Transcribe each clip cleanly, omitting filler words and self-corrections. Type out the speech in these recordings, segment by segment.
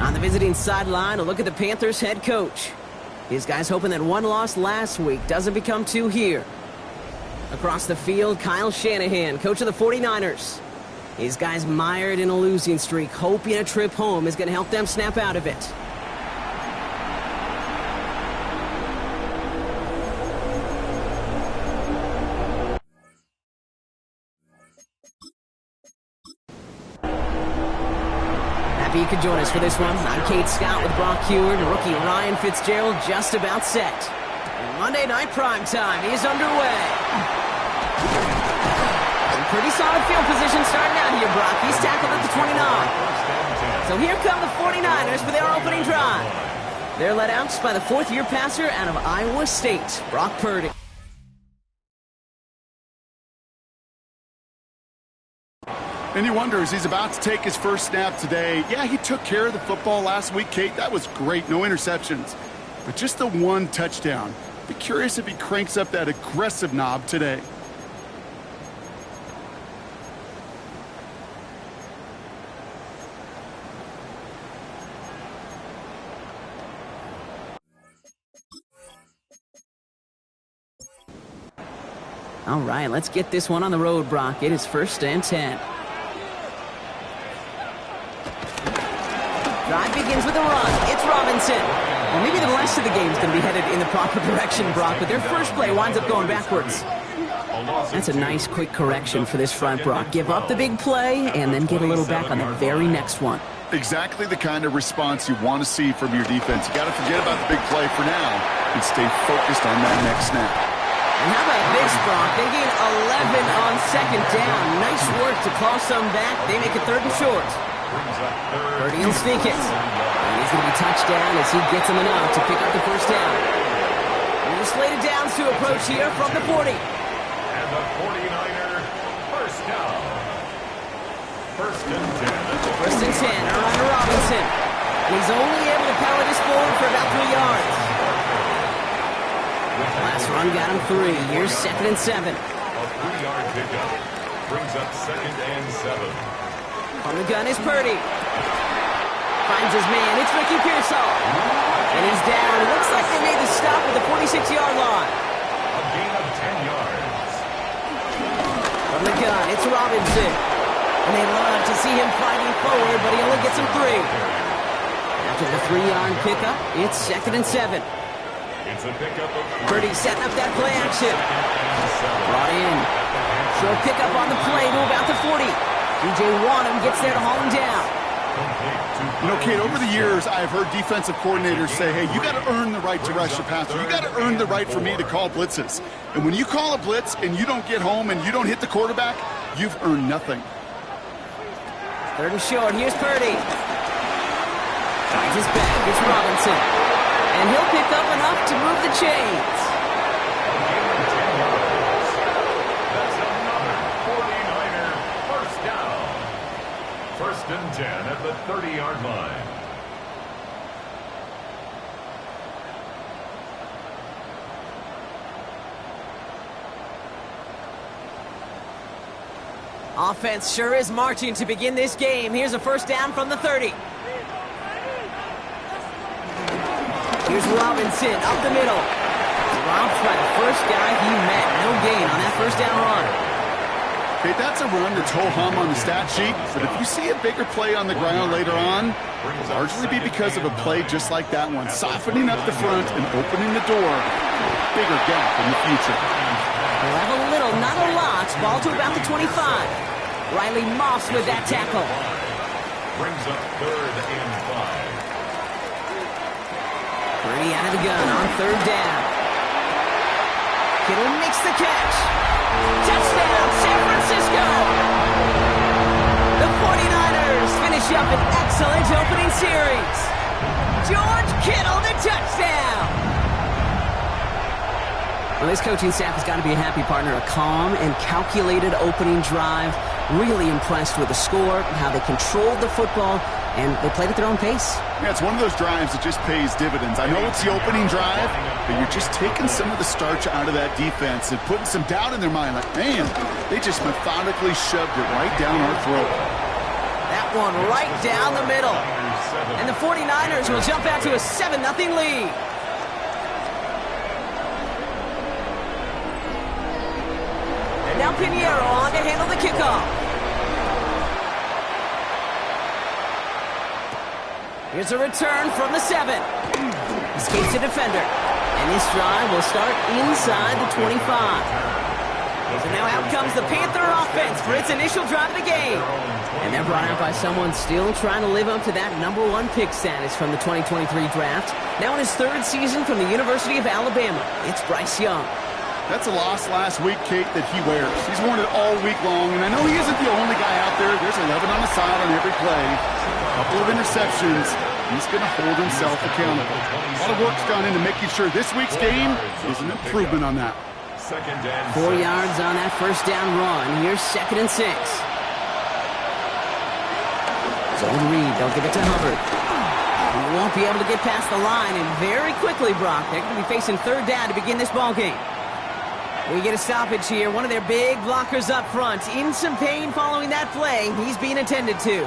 On the visiting sideline, a look at the Panthers head coach. His guys hoping that one loss last week doesn't become two here. Across the field, Kyle Shanahan, coach of the 49ers. His guys mired in a losing streak, hoping a trip home is going to help them snap out of it. Happy you could join us for this one. I'm Kate Scott with Brock Heward and rookie Ryan Fitzgerald just about set. And Monday Night Primetime is underway. Some pretty solid field position starting out here, Brock. He's tackled at the 29. So here come the 49ers for their opening drive. They're led out by the fourth-year passer out of Iowa State, Brock Purdy. And you wonder, as he's about to take his first snap today, yeah, he took care of the football last week, Kate. That was great. No interceptions. But just the one touchdown. Be curious if he cranks up that aggressive knob today. All right, let's get this one on the road, Brock. It is 1st and 10. Drive begins with a run. It's Robinson. Well, maybe the rest of the game is going to be headed in the proper direction, Brock, but their first play winds up going backwards. That's a nice, quick correction for this front, Brock. Give up the big play and then get a little back on the very next one. Exactly the kind of response you want to see from your defense. You got to forget about the big play for now and stay focused on that next snap. And how about this, Brock? They gain 11 on 2nd down. Nice work to claw some back. They make it 3rd and short. Purdy will sneak it. And he's going to be touched down as he gets him enough to pick up the 1st down. And the slated downs to approach here from the 40. And the 49er, 1st down. 1st and 10. 1st and 10, around to Robinson. And he's only able to power this forward for about 3 yards. Last run got him 3. Here's 2nd and 7. A 3-yard pickup brings up 2nd and 7. On the gun is Purdy. Finds his man. It's Ricky Pearsall. And he's down. It looks like they made the stop at the 46-yard line. A gain of 10 yards. From the gun, it's Robinson. And they love to see him fighting forward, but he only gets him 3. After the 3-yard pickup, it's 2nd and 7. It's a pickup of Purdy setting up that play action. Brought in. Short pickup on the play to about the 40. DJ Wanham gets there to haul him down. You know, Kate, over the years, I've heard defensive coordinators say, hey, you got to earn the right to rush your passer. You got to earn the right for me to call blitzes. And when you call a blitz and you don't get home and you don't hit the quarterback, you've earned nothing. Third and short. Here's Purdy. Finds his back. It's Robinson. And he'll pick up enough to move the chains. That's another 49er first down. First and 10 at the 30-yard line. Offense sure is marching to begin this game. Here's a first down from the 30. Here's Robinson up the middle. Dropped by the first guy he met. No gain on that first down run. Okay, that's a run that's ho-hum on the stat sheet, but if you see a bigger play on the ground later on, it'll largely be because of a play just like that one, softening up the front and opening the door for a bigger gap in the future. They'll have a little, not a lot. Ball to about the 25. Riley Moss with that tackle. Brings up third and 5. Purdy out of the gun on third down. Kittle makes the catch. Touchdown, San Francisco! The 49ers finish up an excellent opening series. George Kittle, the touchdown! Well, this coaching staff has got to be a happy partner. A calm and calculated opening drive. Really impressed with the score, how they controlled the football, and they played at their own pace. Yeah, it's one of those drives that just pays dividends. I know it's the opening drive, but you're just taking some of the starch out of that defense and putting some doubt in their mind. Like, man, they just methodically shoved it right down our throat. That one right down the middle. And the 49ers will jump out to a 7-0 lead. And now Pinheiro on to handle the kickoff. Here's a return from the 7. Escapes the defender. And this drive will start inside the 25. So now out comes the Panther offense for its initial drive of the game. And they're brought out by someone still trying to live up to that #1 pick status from the 2023 draft. Now in his 3rd season from the University of Alabama, it's Bryce Young. That's a loss last week, Kate, that he wears. He's worn it all week long, and I know he isn't the only guy out there. There's 11 on the side on every play. A couple of interceptions. He's going to hold himself accountable. A lot of work's gone into making sure this week's game is an improvement on that. 4 yards on that first down run. Here's 2nd and 6. Zone read. They'll give it to Hubbard. He won't be able to get past the line, and very quickly, Brock, they're going to be facing 3rd down to begin this ball game. We get a stoppage here. One of their big blockers up front. In some pain following that play. He's being attended to.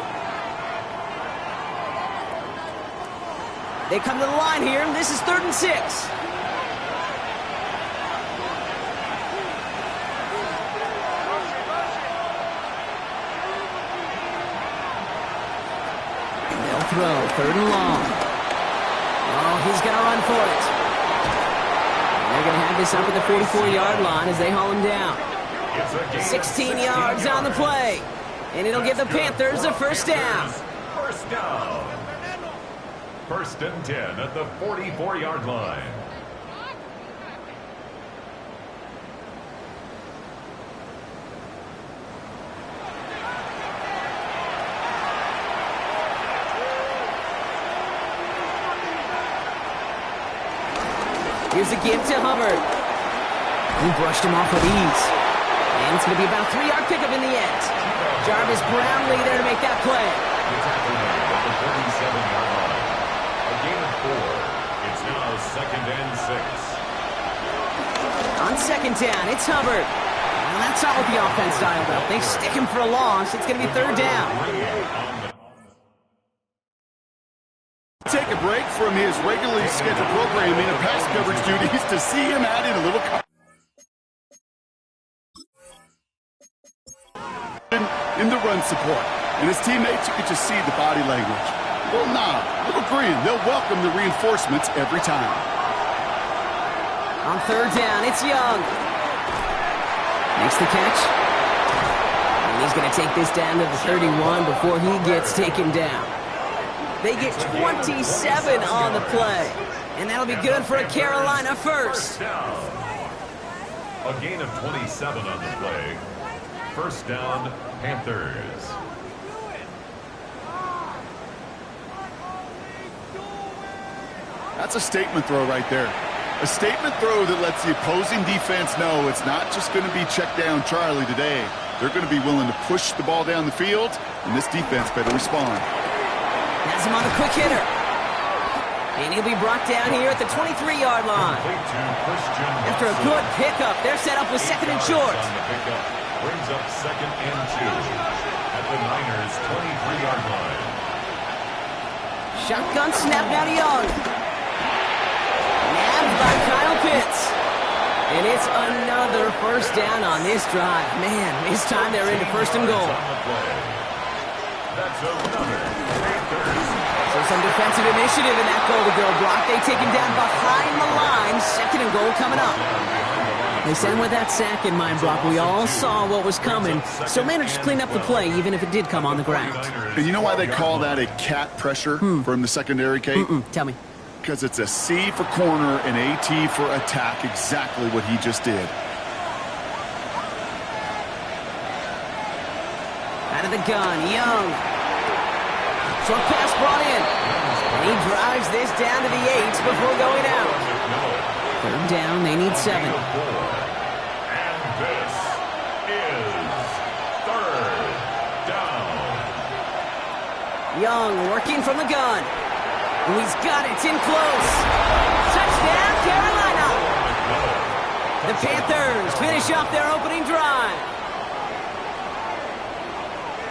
They come to the line here. This is 3rd and 6. And they'll throw. 3rd and long. Oh, he's going to run for it. They're going to have this up at the 44-yard line as they haul him down. 16 yards on the play. And it'll give the Panthers a first down. First down. 1st and 10 at the 44-yard line. Here's a give to Hubbard. He brushed him off with ease. And it's going to be about a 3-yard pickup in the end. Jarvis Brownlee there to make that play. At the 37-yard line. A gain of 4. It's now 2nd and 6. On 2nd down, it's Hubbard. Well, that's not what the offense dialed up. They stick him for a loss. It's going to be 3rd down. Take a break from his regularly scheduled programming and pass coverage duties to see him add in a little in the run support. And his teammates, you could just see the body language. Little nod, little grin. They'll welcome the reinforcements every time. On 3rd down, it's Young. Makes the catch. And he's going to take this down to the 31 before he gets taken down. They get 27 on the play. And that'll be good for a Carolina first. A gain of 27 on the play. First down, Panthers. That's a statement throw right there. A statement throw that lets the opposing defense know it's not just going to be check down Charlie today. They're going to be willing to push the ball down the field, and this defense better respond. Has him on the quick hitter. And he'll be brought down here at the 23-yard line. After a good pickup, they're set up with second and short. Brings up second and 2 at the Niners' 23-yard line. Shotgun snap now to Young. Nabbed by Kyle Pitts. And it's another first down on this drive. Man, this time they're into first and goal. That's another Panthers. So some defensive initiative in that goal-to-go block. They take him down behind the line. Second and goal coming up. They send with that sack in mind, Brock. We all saw what was coming, so managed to clean up the play, even if it did come on the ground. And you know why they call that a cat pressure from the secondary, Kate? Tell me. Because it's a C for corner and a T for attack, exactly what he just did. Out of the gun, Young. Short pass brought in. And he drives this down to the 8 before going out. Third down, they need 7. And this is third down. Young working from the gun. Oh, he's got it. It's in close. Touchdown, Carolina. The Panthers finish off their opening drive.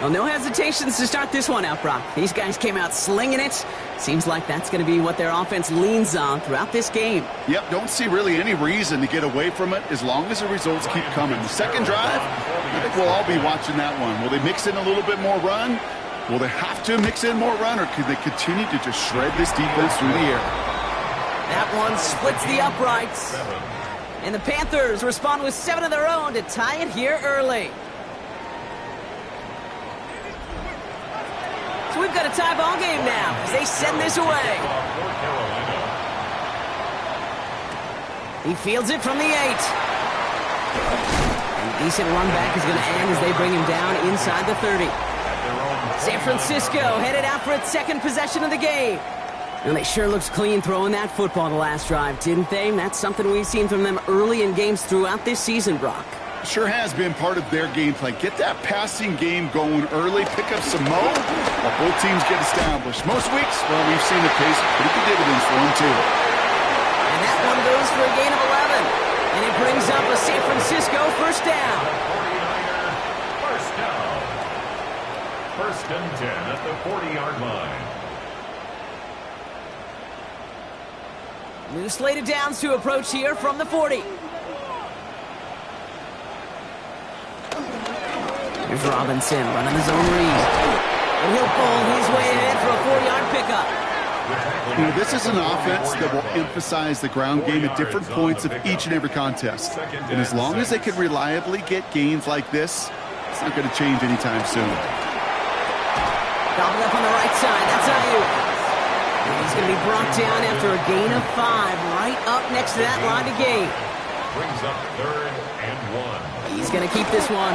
Well, no hesitations to start this one out, Brock. These guys came out slinging it. Seems like that's going to be what their offense leans on throughout this game. Yep, don't see really any reason to get away from it as long as the results keep coming. The second drive, I think we'll all be watching that one. Will they mix in a little bit more run? Will they have to mix in more run, or could they continue to just shred this defense through the air? That one splits the uprights. And the Panthers respond with 7 of their own to tie it here early. So we've got a tie ball game now as they send this away. He fields it from the 8. And decent run back is going to end as they bring him down inside the 30. San Francisco headed out for its second possession of the game. And they sure looked clean throwing that football the last drive, didn't they? That's something we've seen from them early in games throughout this season, Brock. Sure has been part of their game plan. Get that passing game going early, pick up some mo, while both teams get established. Most weeks, well, we've seen it pays pretty good dividends for them, too. And that one goes for a gain of 11. And it brings up a San Francisco first down. 49er, first down. First and 10 at the 40-yard line. New slated downs to approach here from the 40. Here's Robinson running his own read. And he'll pull his way ahead for a 4-yard pickup. You know, this is an offense that will emphasize the ground game at different points of each and every contest. And as long as they can reliably get gains like this, it's not going to change anytime soon. Gobbled up on the right side. That's Ayuk. And he's going to be brought down after a gain of 5, right up next to that line of gain. Brings up third and 1. He's going to keep this one.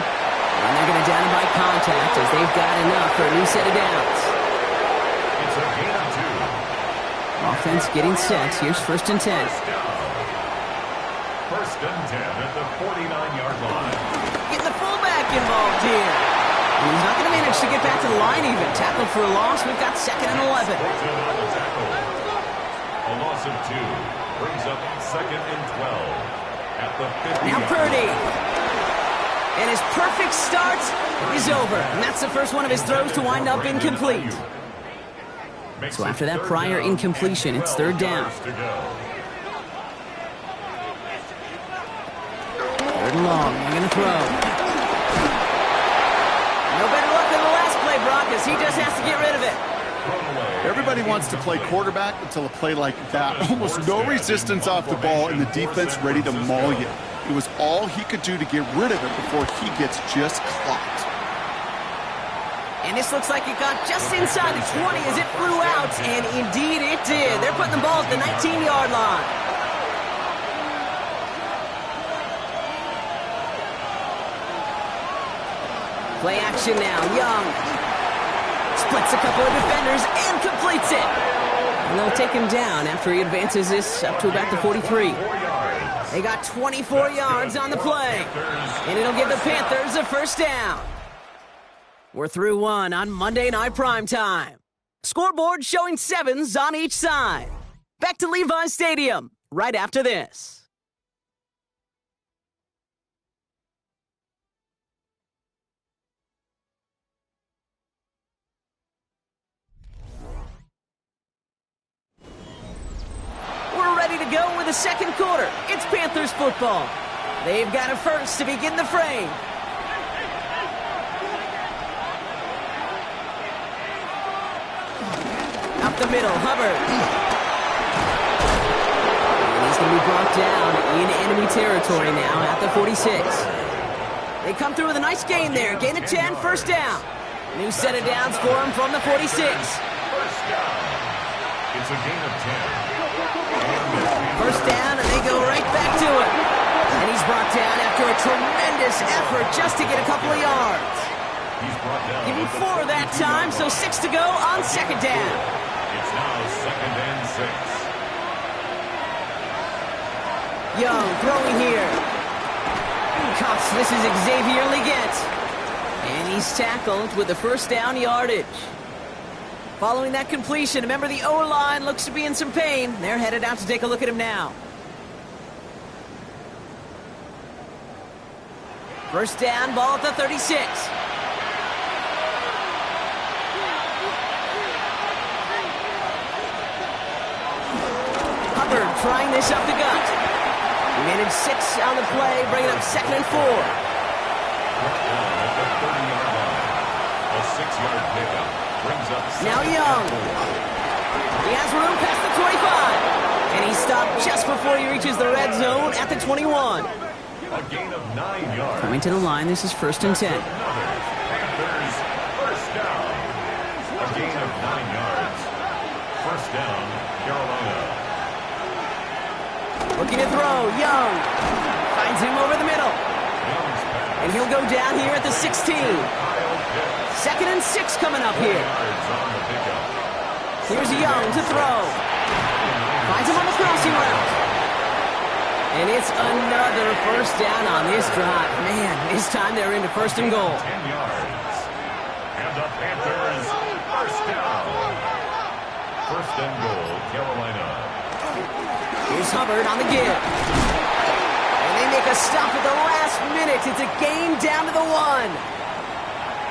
And they're going to down him by contact as they've got enough for a new set of downs. It's a gain of 2. Offense getting set. Here's first and 10. First and 10 at the 49-yard line. Getting the fullback involved here. And he's not going to manage to get back to the line even. Tackled for a loss. We've got second and 11. A loss of 2 brings up second and 12 at the 50. Now Purdy. And his perfect start is over. And that's the first one of his throws to wind up incomplete. So after that prior incompletion, it's third down. Third and long. They're going to throw. No better luck than the last play, Brock, as he just has to get rid of it. Everybody wants to play quarterback until a play like that. Almost no resistance off the ball and the defense ready to maul you. It was all he could do to get rid of it before he gets just clocked. And this looks like it got just inside the 20 as it flew out, and indeed it did. They're putting the ball at the 19-yard line. Play action now. Young splits a couple of defenders and completes it. And they'll take him down after he advances this up to about the 43. They got 24 yards on the play. And it'll give the Panthers a first down. We're through one on Monday Night Primetime. Scoreboard showing 7s on each side. Back to Levi's Stadium right after this. We're ready to go with the second quarter. It's Panthers football. They've got a first to begin the frame. Up the middle, Hubbard. And he's going to be brought down in enemy territory now at the 46. They come through with a nice gain there. Gain of 10, first down. New set of downs for him from the 46. First down. It's a gain of 10. First down, and they go right back to it. And he's brought down after a tremendous effort just to get a couple of yards. He's brought down. Give him 4 that time, so 6 to go on second down. It's now second and 6. Young throwing here. Cuts, this is Xavier Leggett. And he's tackled with the first down yardage. Following that completion, remember the O-line looks to be in some pain. They're headed out to take a look at him now. First down, ball at the 36. Hubbard trying this up the gut. He managed 6 on the play, bringing up second and 4. At the 30-yard line. A 6-yard pickup brings up Now Young. He has room past the 25. And he stopped just before he reaches the red zone at the 21. a gain of 9 yards. Coming to the line, this is first and 10. Panthers first down. A gain of 9 yards. First down, Carolina. Looking to throw, Young. Finds him over the middle. Young's pass. And he'll go down here at the 16. Second and 6 coming up here. Yards on the pickup. Here's Young to throw. Finds him on the crossing route. And it's another first down on this drive. Man, this time they're into first and goal. 10 yards. And the Panthers first down. First and goal, Carolina. Here's Hubbard on the give. And they make a stop at the last minute. It's a gain down to the 1.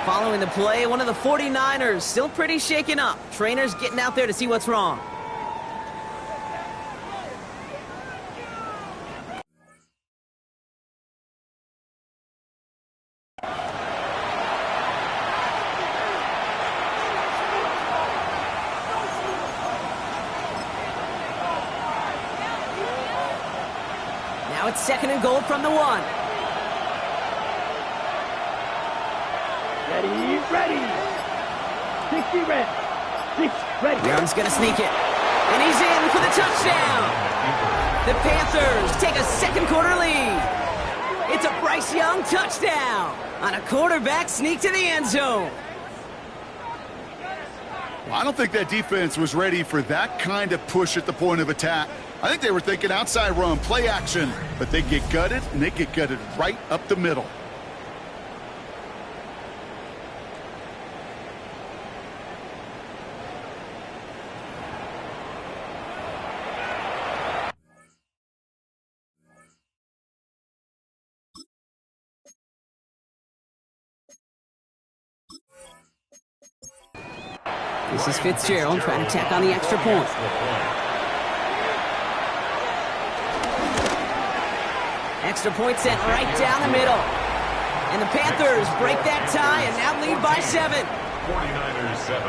Following the play, one of the 49ers still pretty shaken up. Trainers getting out there to see what's wrong. Now it's second and goal from the 1. Ready. 60 red. 6 ready. Young's gonna sneak it. And he's in for the touchdown. The Panthers take a second quarter lead. It's a Bryce Young touchdown on a quarterback sneak to the end zone. Well, I don't think that defense was ready for that kind of push at the point of attack. I think they were thinking outside run, play action, but they get gutted, and they get gutted right up the middle. This is Fitzgerald trying to tack on the extra point. Extra point sent right down the middle. And the Panthers break that tie and now lead by 7. 49ers 7.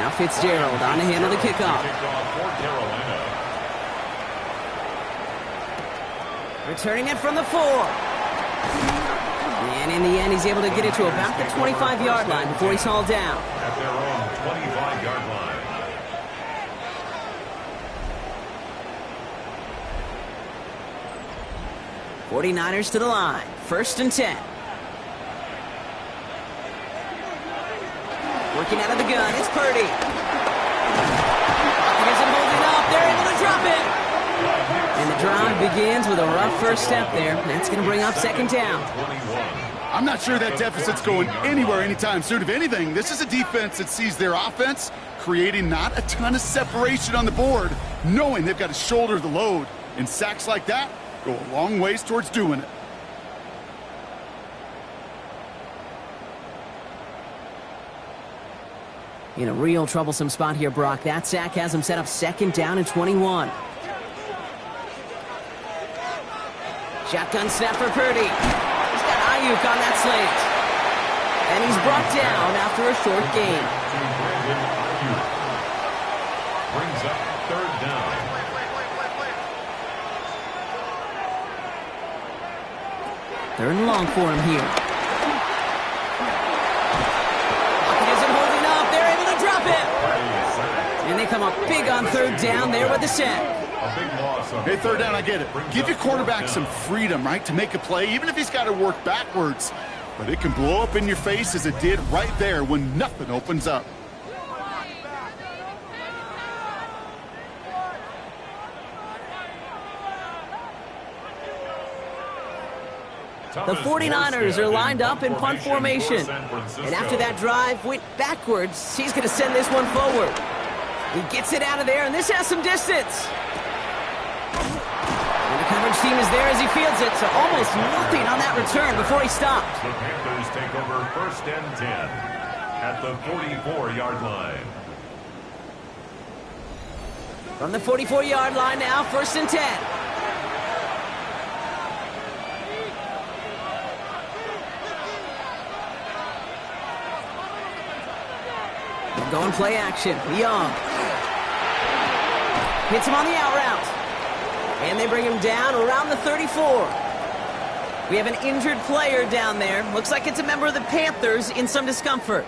Now Fitzgerald on to handle the kickoff. Kickoff for Carolina. Returning it from the 4. And in the end, he's able to get it to about the 25-yard line before he's hauled down. At their own 25-yard line. 49ers to the line. First and 10. Looking out of the gun, it's Purdy. Clock isn't holding up. They're able to drop it. And the drive begins with a rough first step there. That's going to bring up second down. I'm not sure that deficit's going anywhere anytime soon. If anything, this is a defense that sees their offense creating not a ton of separation on the board, knowing they've got to shoulder the load. And sacks like that go a long ways towards doing it. In a real troublesome spot here, Brock. That sack has him set up second down and 21. Shotgun snap for Purdy. He's got Ayuk on that slant. And he's brought down after a short gain. Brings up third down. Third and long for him here. He isn't holding up. They're able to drop it. And they come up big on third down there with the sack. Hey, third down, I get it. Give your quarterback some freedom, right, to make a play, even if he's got to work backwards. But it can blow up in your face as it did right there when nothing opens up. The 49ers are lined up in punt formation. And after that drive went backwards, he's going to send this one forward. He gets it out of there, and this has some distance. And the coverage team is there as he fields it, so almost nothing on that return before he stopped. The Panthers take over first and 10 at the 44-yard line. From the 44-yard line now, first and 10. Going play action. Young. Hits him on the out route. And they bring him down around the 34. We have an injured player down there. Looks like it's a member of the Panthers in some discomfort.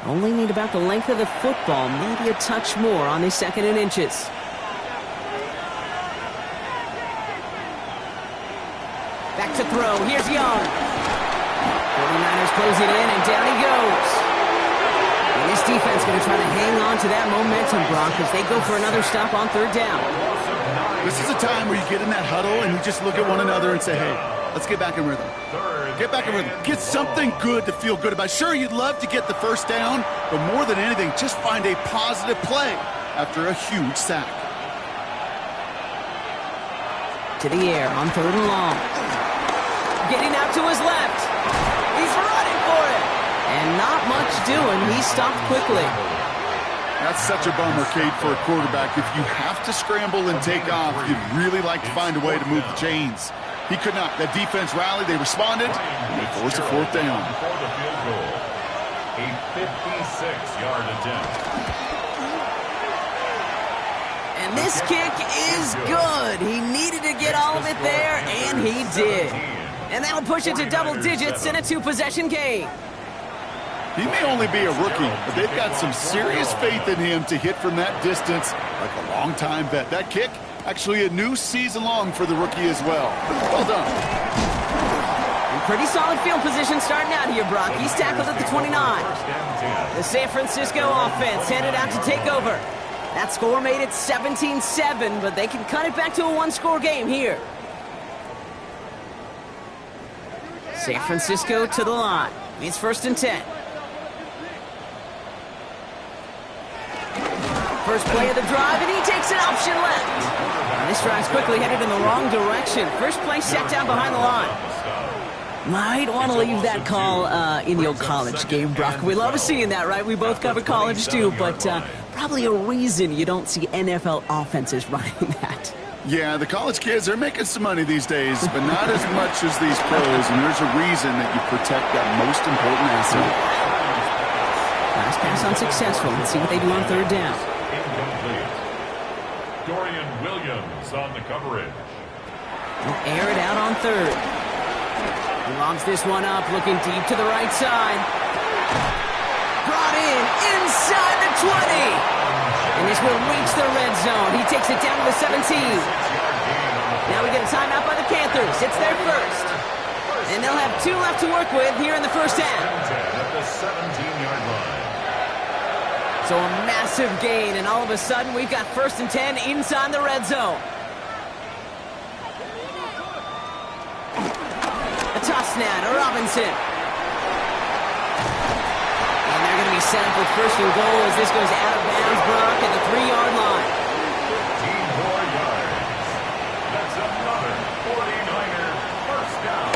Only need about the length of the football, maybe a touch more on the second and inches. Back to throw. Here's Young. 49ers close it in, and down he goes. And this defense going to try to hang on to that momentum, Brock, as they go for another stop on third down. This is a time where you get in that huddle and you just look at one another and say, hey, let's get back in rhythm. Get back in rhythm. Get something good to feel good about. Sure, you'd love to get the first down, but more than anything, just find a positive play after a huge sack. To the air on third and long. Getting out to his left. He's running for it. And not much doing. He stopped quickly. That's such a bummer, Kate, for a quarterback. If you have to scramble and take off, you'd really like to find a way to move the chains. He could not. That defense rallied. They responded. And they forced a fourth down. For the field goal. A 56-yard attempt. And this kick is good. He needed to get all of it there, and he did. And that'll push it to double digits in a two-possession game. He may only be a rookie, but they've got some serious faith in him to hit from that distance like a long-time vet. That kick, actually a new season long for the rookie as well. Well done. And pretty solid field position starting out here, Brock. He's tackled at the 29. The San Francisco offense headed out to take over. That score made it 17-7, but they can cut it back to a one-score game here. San Francisco to the line. It's first and 10. First play of the drive, and he takes an option left. And this drive's quickly headed in the wrong direction. First play set down behind the line. Might want to leave that call in the old college game, Brock. We love seeing that, right? We both cover college, too, but probably a reason you don't see NFL offenses running that. Yeah, the college kids are making some money these days, but not as much as these pros, and there's a reason that you protect that most important asset. Last pass unsuccessful. Let's see what they do on third down. Incomplete. Dorian Williams on the coverage. He'll air it out on third. He lobs this one up, looking deep to the right side. Brought in inside the 20. And this will reach the red zone. He takes it down to the 17. Now we get a timeout by the Panthers. It's their first. And they'll have 2 left to work with here in the first half. At the 17-yard line. So a massive gain, and all of a sudden we've got 1st and 10 inside the red zone. A toss now to Robinson. And they're going to be set up with 1st and goal as this goes out of bounds, Brock, at the 3-yard line. 15 more yards. That's another 49er first down.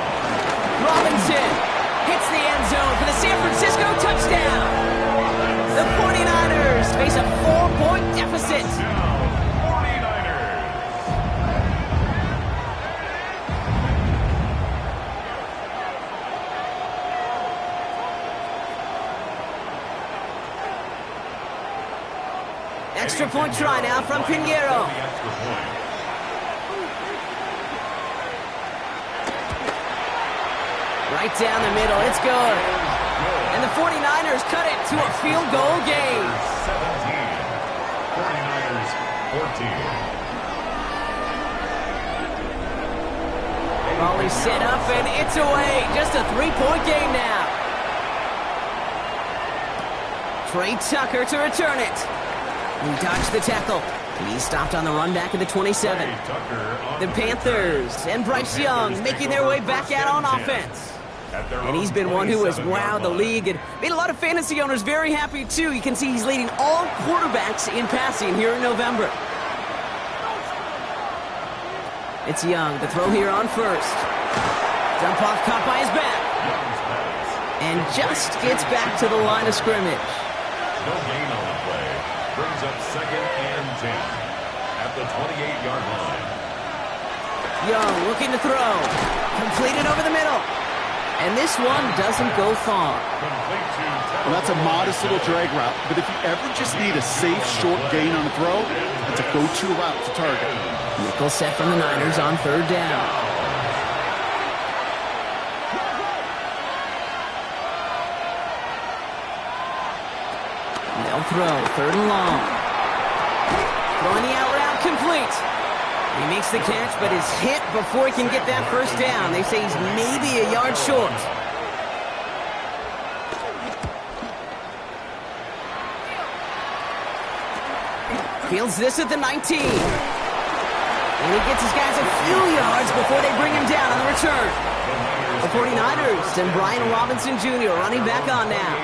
Robinson hits the end zone for the San Francisco touchdown. The 49ers face a 4-point deficit. Down, 49ers. Extra point try now from Pinheiro. The extra point. Right down the middle, it's good. And the 49ers cut it to a field goal game. 17. 49ers 14. Ball is set up and it's away. Just a 3-point game now. Trey Tucker to return it. He dodged the tackle. He stopped on the run back at the 27. The Panthers and Bryce Young making their way back out on offense. And he's been one who has wowed the league and made a lot of fantasy owners very happy too. You can see he's leading all quarterbacks in passing here in November. It's Young, the throw here on 1st. Dump off caught by his back. And just gets back to the line of scrimmage. No gain on the play. Brings up 2nd and 10 at the 28-yard line. Young looking to throw. Completed over the middle. And this one doesn't go far. Well, that's a modest little drag route, but if you ever just need a safe, short gain on a throw, it's a go-to route to target. Nickel set from the Niners on 3rd down. They'll throw, 3rd and long. Throwing the out route complete. He makes the catch, but is hit before he can get that 1st down. They say he's maybe a yard short. Fields this at the 19. And he gets his guys a few yards before they bring him down on the return. The 49ers and Brian Robinson Jr. running back on now.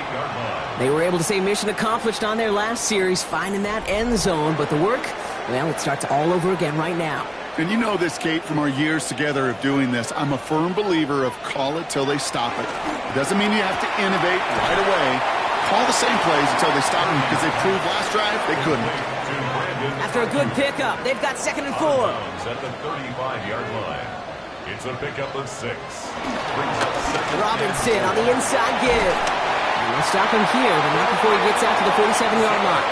They were able to say mission accomplished on their last series, finding that end zone, but the work, well, it starts all over again right now. And you know this, Kate, from our years together of doing this. I'm a firm believer of call it till they stop it. It doesn't mean you have to innovate right away. Call the same plays until they stop them because they proved last drive they couldn't. After a good pickup, they've got 2nd and 4. At the 35-yard line. It's a pickup of 6. Robinson on the inside give. And they'll stop him here, but not before he gets out to the 47-yard line.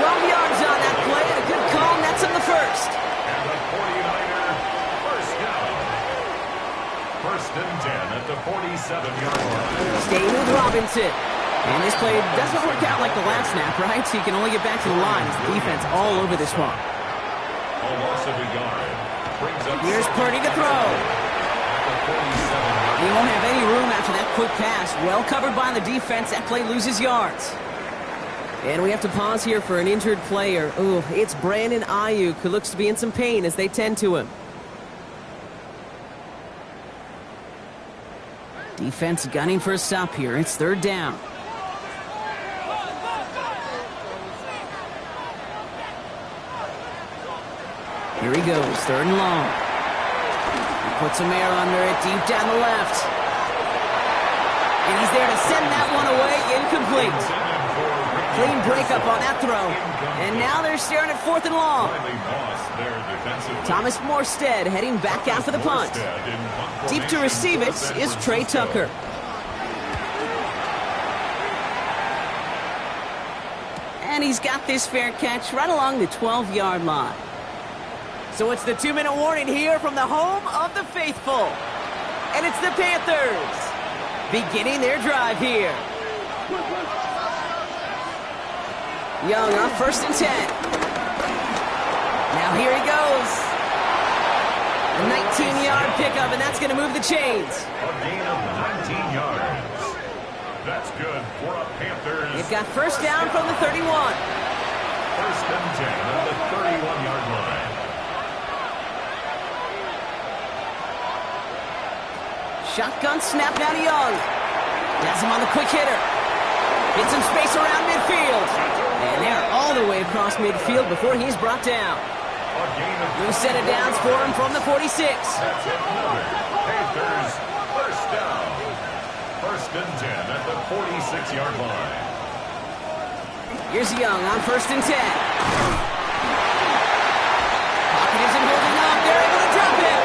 12 yards on that play, and a good call, and that's on the 1st. And the 49er first down. 1st and 10 at the 47-yard line. Staying with Robinson. And this play doesn't work out like the last snap, right? So you can only get back to the line. It's the defense all over this one. A loss of a yard. Brings up Here's Purdy to throw. He won't have any room after that quick pass. Well covered by the defense. That play loses yards. And we have to pause here for an injured player. Ooh, it's Brandon Ayuk, who looks to be in some pain as they tend to him. Defense gunning for a stop here. It's 3rd down. Here he goes, 3rd and long. He puts some air under it, deep down the left. And he's there to send that one away, incomplete. Clean breakup on that throw. And now they're staring at 4th and long. Thomas Morstead heading back out for the punt. Deep to receive it is Trey Tucker. And he's got this fair catch right along the 12-yard line. So it's the 2-minute warning here from the home of the faithful. And it's the Panthers beginning their drive here. Young on 1st and 10. Now here he goes. 19-yard pickup, and that's going to move the chains. A gain of 19 yards. That's good for a Panthers. They've got first down from the 31. First and 10 at the 31-yard line. Shotgun snap now to Young. Has him on the quick hitter. Gets some space around midfield. And they're all the way across midfield before he's brought down. New set of downs for him from the 46. That's another Panthers first down. First and 10 at the 46-yard line. Here's Young on first and 10. Pocket isn't holding up. They're able to drop it.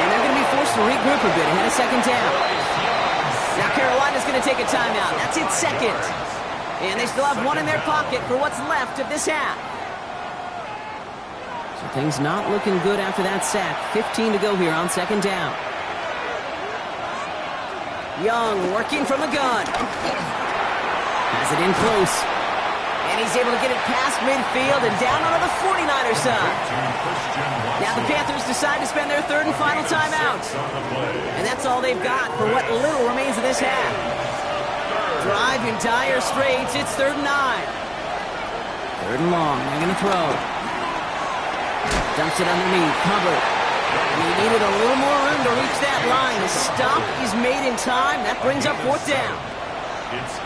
And they're going to be forced to regroup a bit ahead of second down. Now Carolina's going to take a timeout. That's its second. And they still have one in their pocket for what's left of this half. So things not looking good after that sack. 15 to go here on second down. Young working from the gun. Has it in close. And he's able to get it past midfield and down onto the 49er side. Now the Panthers decide to spend their third and final timeout. And that's all they've got for what little remains of this half. Drive in dire straits. It's 3rd and 9. 3rd and long. They're going to throw. Dumps it underneath. Covered. And he needed a little more room to reach that line. The stop is made in time. That brings up 4th down.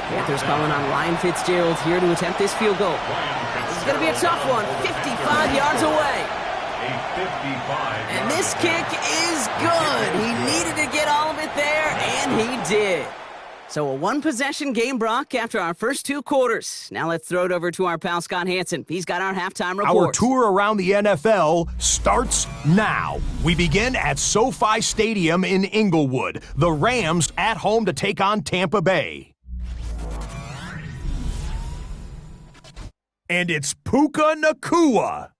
Panthers calling on Ryan Fitzgerald here to attempt this field goal. This is going to be a tough one. 55 yards away. And this kick is good. He needed to get all of it there, and he did. So a one-possession game, Brock, after our first 2 quarters. Now let's throw it over to our pal Scott Hansen. He's got our halftime report. Our tour around the NFL starts now. We begin at SoFi Stadium in Inglewood. The Rams at home to take on Tampa Bay. And it's Puka Nacua.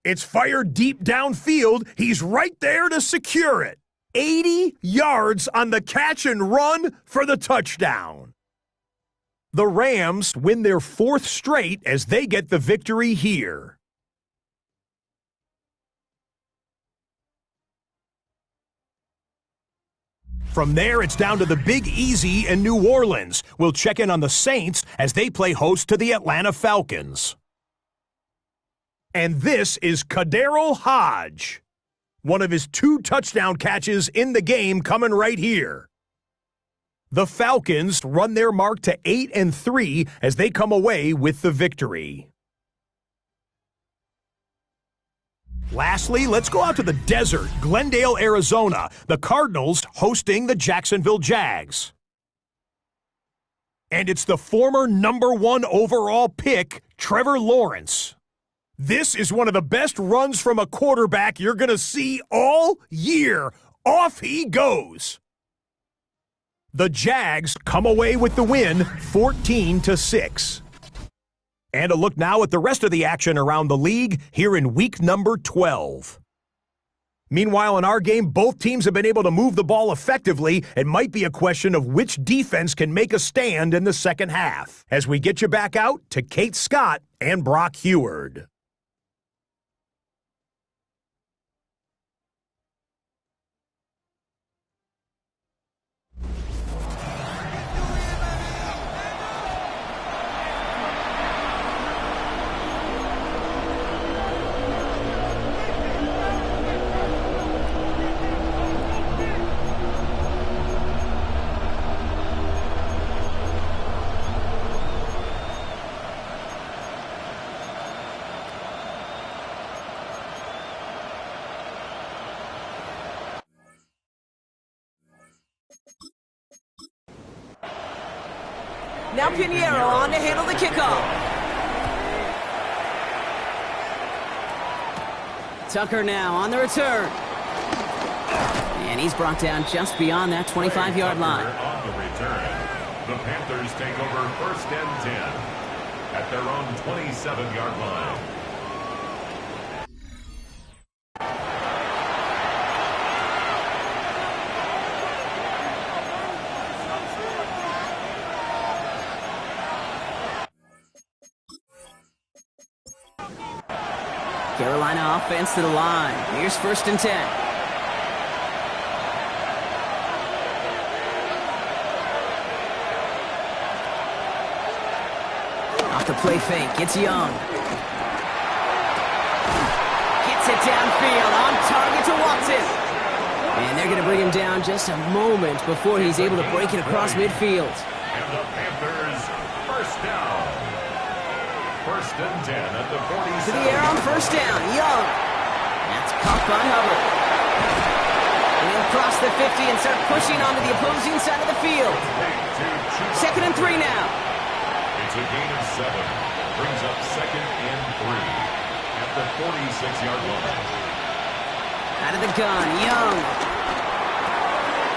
It's fired deep downfield. He's right there to secure it. 80 yards on the catch and run for the touchdown. The Rams win their 4th straight as they get the victory here. From there, it's down to the Big Easy in New Orleans. We'll check in on the Saints as they play host to the Atlanta Falcons. And this is Kaderil Hodge. One of his 2 touchdown catches in the game coming right here. The Falcons run their mark to 8-3 as they come away with the victory. Lastly, let's go out to the desert, Glendale, Arizona. The Cardinals hosting the Jacksonville Jags. And it's the former #1 overall pick, Trevor Lawrence. This is one of the best runs from a quarterback you're going to see all year. Off he goes. The Jags come away with the win, 14-6. And a look now at the rest of the action around the league here in week number 12. Meanwhile, in our game, both teams have been able to move the ball effectively. It might be a question of which defense can make a stand in the second half. As we get you back out to Kate Scott and Brock Heward. Now Pinheiro on to handle the kickoff. Tucker now on the return. And he's brought down just beyond that 25-yard line. On the return, the Panthers take over 1st and 10 at their own 27-yard line. Carolina offense to the line. Here's 1st and 10. Off the play fake. It's Young. Gets it downfield. On target to Watson. And they're going to bring him down just a moment before he's able to break it across midfield. And the Panthers, 1st down. 1st and 10 at the 47. To the air on 1st down. Young. That's caught by Hubbard. They'll cross the 50 and start pushing onto the opposing side of the field. 2nd and 3 now. It's a gain of 7. Brings up 2nd and 3 at the 46-yard line. Out of the gun, Young.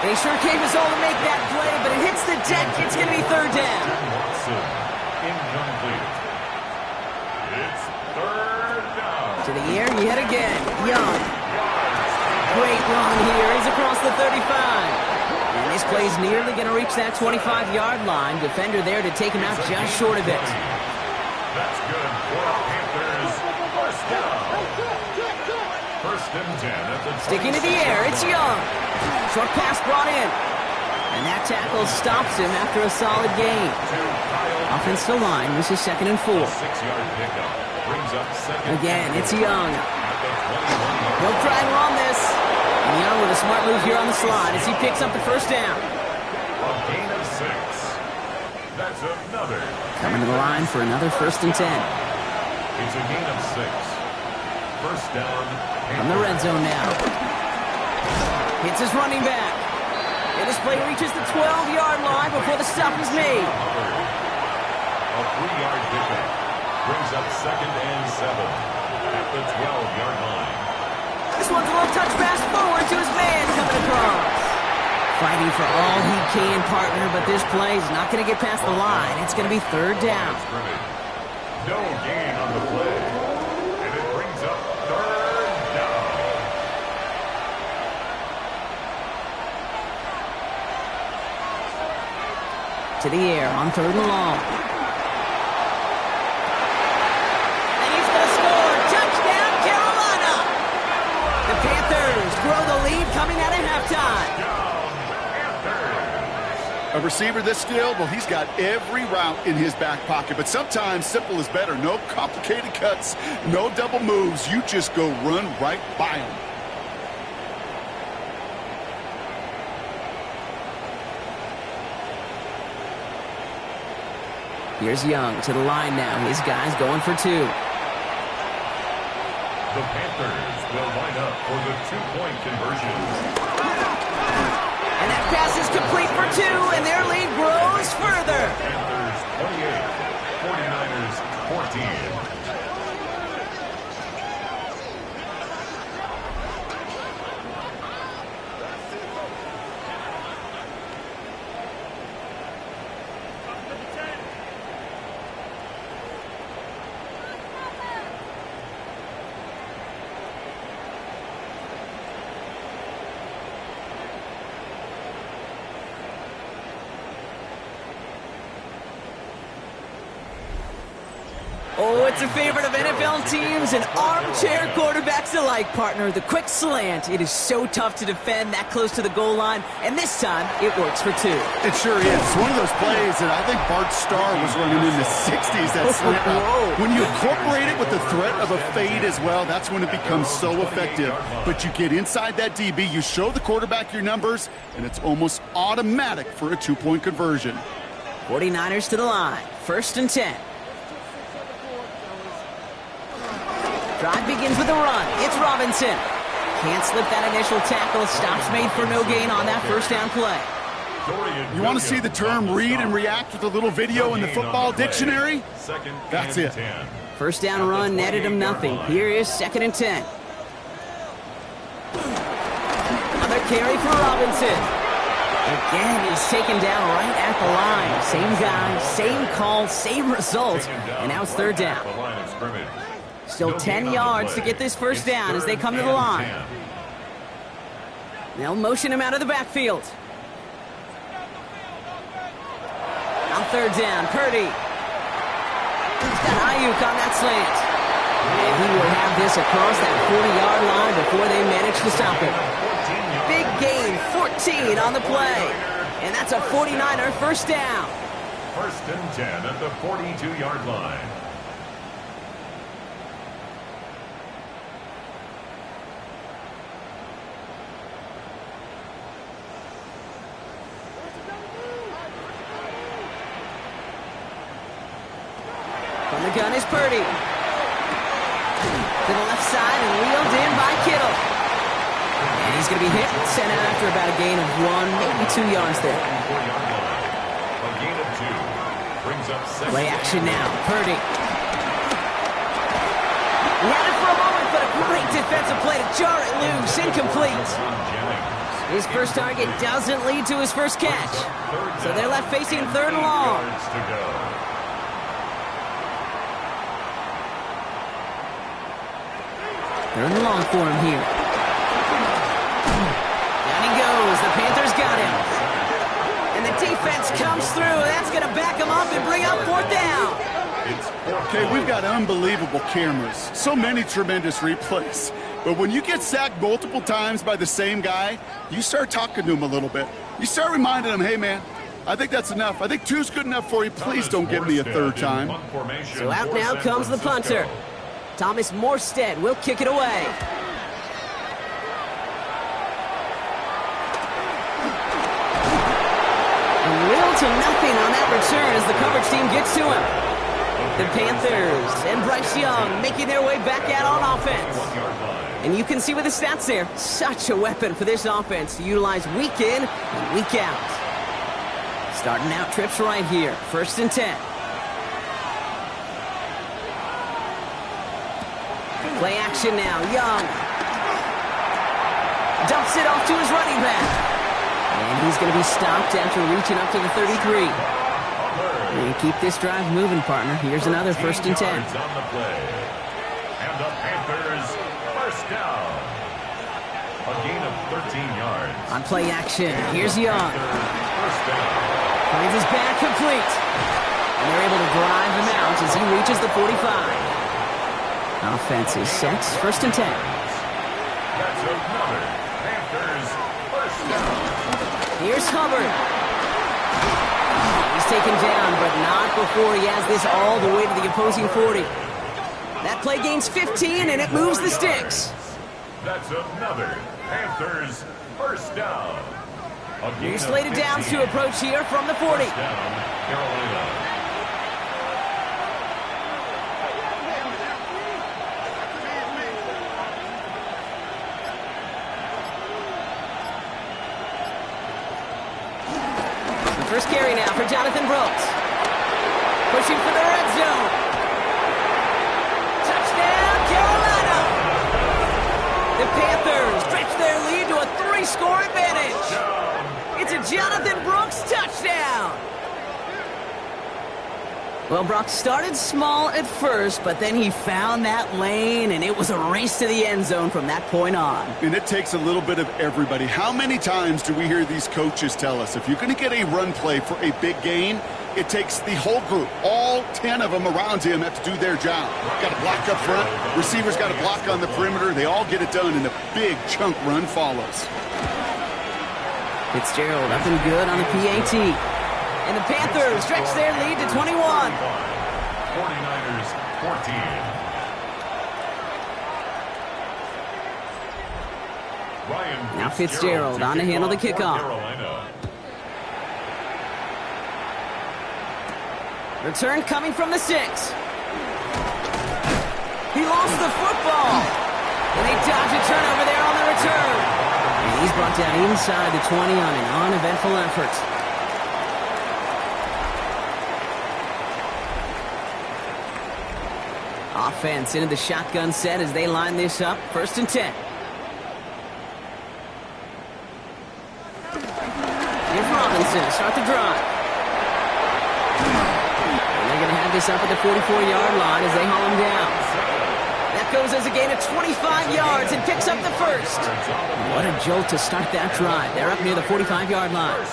They sure gave us all to make that play, but it hits the deck. It's going to be 3rd down. Watson, incomplete. It's 3rd down. To the air yet again, Young. Great run here. He's across the 35. And this play's nearly going to reach that 25-yard line. Defender there to take him out just short of it. That's good for the Panthers. 1st down. 1st and 10 at the Sticking to the air, it's Young. Short pass brought in. And that tackle stops him after a solid gain. Offensive line, this is 2nd and 4. 6-yard pickup. Brings up 2nd. Again, it's Young. At the 21-yard He'll try and run this. And Young with a smart move here on the slide as he picks up the 1st down. A gain of 6. That's another. Coming to the line for another 1st and 10. It's a gain of 6. 1st down. From the red zone now. Hits his running back. And this play reaches the 12-yard line before the stop is made. A 3-yard pickup. Brings up 2nd and 7 at the 12-yard line. This one's a little touch pass forward to his man coming across. Fighting for all he can, partner, but this play is not going to get past the line. It's going to be 3rd down. No gain on the play. And it brings up 3rd down. To the air on 3rd and long. And he's going to score. Touchdown, Carolina. The Panthers grow the lead coming out of halftime. A receiver this skilled, well, he's got every route in his back pocket. But sometimes simple is better. No complicated cuts, no double moves. You just go run right by him. Here's Young to the line now. His guy's going for 2. The Panthers will line up for the 2-point conversion. And that pass is complete for 2, and their lead grows further. Panthers 28, 49ers 14. Oh, it's a favorite of NFL teams and armchair quarterbacks alike, partner. The quick slant. It is so tough to defend that close to the goal line, and this time it works for 2. It sure is. It's one of those plays that I think Bart Starr was running in the 60s, that slant route. When you incorporate it with the threat of a fade as well, that's when it becomes so effective. But you get inside that DB, you show the quarterback your numbers, and it's almost automatic for a 2-point conversion. 49ers to the line. 1st and 10. Drive begins with a run. It's Robinson. Can't slip that initial tackle. Stops made for no gain on that 1st down play. You want to see the term read and react with a little video in the football dictionary? That's it. 1st down run netted him nothing. Here is 2nd and 10. Another carry for Robinson. Again, he's taken down right at the line. Same guy, same call, same result. And now it's 3rd down. Still 10 yards to get this 1st down as they come to the line. They'll motion him out of the backfield. On 3rd down, Purdy. He's got Ayuk on that slant. And he will have this across that 40-yard line before they manage to stop him. Big gain, 14 on the play. And that's a 49er first down. First and 10 at the 42-yard line. From the gun is Purdy. To the left side and wheeled in by Kittle. And he's going to be hit and sent out after about a gain of 1, maybe 2 yards there. A gain of 2 brings up second. Play action now. Purdy. He had it for a moment, but a great defensive play to jar it loose. Incomplete. His first target doesn't lead to his first catch. So they're left facing third and long. Third and long for him here. Down he goes. The Panthers got him. And the defense comes through. That's going to back him up and bring up fourth down. Okay, we've got unbelievable cameras. So many tremendous replays. But when you get sacked multiple times by the same guy, you start talking to him a little bit. You start reminding him, hey, man, I think that's enough. I think 2's good enough for you. Please don't give me a third time. So out now comes the punter. Thomas Morstead will kick it away. And little to nothing on that return as the coverage team gets to him. The Panthers and Bryce Young making their way back out on offense. And you can see with the stats there, such a weapon for this offense to utilize week in and week out. Starting out trips right here, first and 10. Play action now. Young dumps it off to his running back. And he's going to be stopped after reaching up to the 33. And keep this drive moving, partner. Here's another first and 10. On the play. And the Panthers first down. A gain of 13 yards. On play action, here's Young. First down. Finds his back complete. And they're able to drive him out as he reaches the 45. Offense is set. First and 10. That's another Panthers first down. Here's Hubbard. He's taken down, but not before he has this all the way to the opposing 40. That play gains 15, and it moves the sticks. That's another Panthers first down. New slated downs to approach here from the 40. First down, Carolina. First carry now for Jonathan Brooks. Pushing for the red zone. Touchdown, Carolina! The Panthers stretch their lead to a 3-score advantage. It's a Jonathan Brooks touchdown. Well, Brock started small at first, but then he found that lane, and it was a race to the end zone from that point on. And it takes a little bit of everybody. How many times do we hear these coaches tell us, if you're going to get a run play for a big gain, it takes the whole group, all 10 of them around him have to do their job. Got to block up front, receivers got to block on the perimeter. They all get it done, and a big chunk run follows. Fitzgerald up and good on the PAT. And the Panthers stretch their lead to 21. 49ers 14. Now Fitzgerald on to handle the kickoff. Return coming from the 6. He lost the football. And they dodge a turnover there on the return. And he's brought down inside the 20 on an uneventful effort. Offense into the shotgun set as they line this up. First and 10. Here's Robinson to start the drive. And they're going to have this up at the 44-yard line as they haul him down. That goes as a gain of 25 yards and picks up the first. What a jolt to start that drive. They're up near the 45-yard line.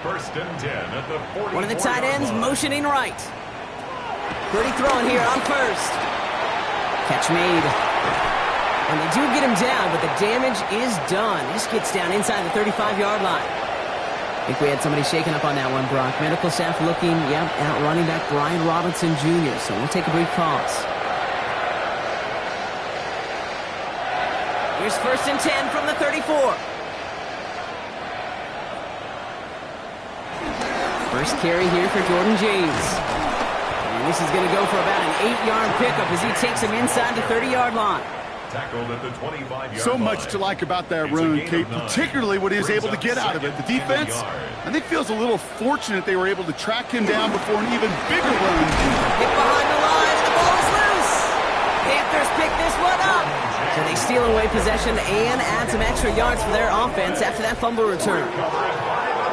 First and 10 at the 44-yard line. One of the tight ends motioning right. Purdy throwing here on first. Catch made. And they do get him down, but the damage is done. This gets down inside the 35-yard line. I think we had somebody shaken up on that one, Brock. Medical staff looking, at running back Brian Robinson Jr., so we'll take a brief pause. Here's 1st and 10 from the 34. First carry here for Jordan James. And this is going to go for about an 8-yard pickup as he takes him inside the 30-yard line. Tackled at the 25-yard line. So much to like about that run, Kate, particularly what he was able to get out of it. The defense, I think, feels a little fortunate they were able to track him down before an even bigger run. Hit behind the line, and the ball is loose. Panthers pick this one up. So they steal away possession and add some extra yards for their offense after that fumble return.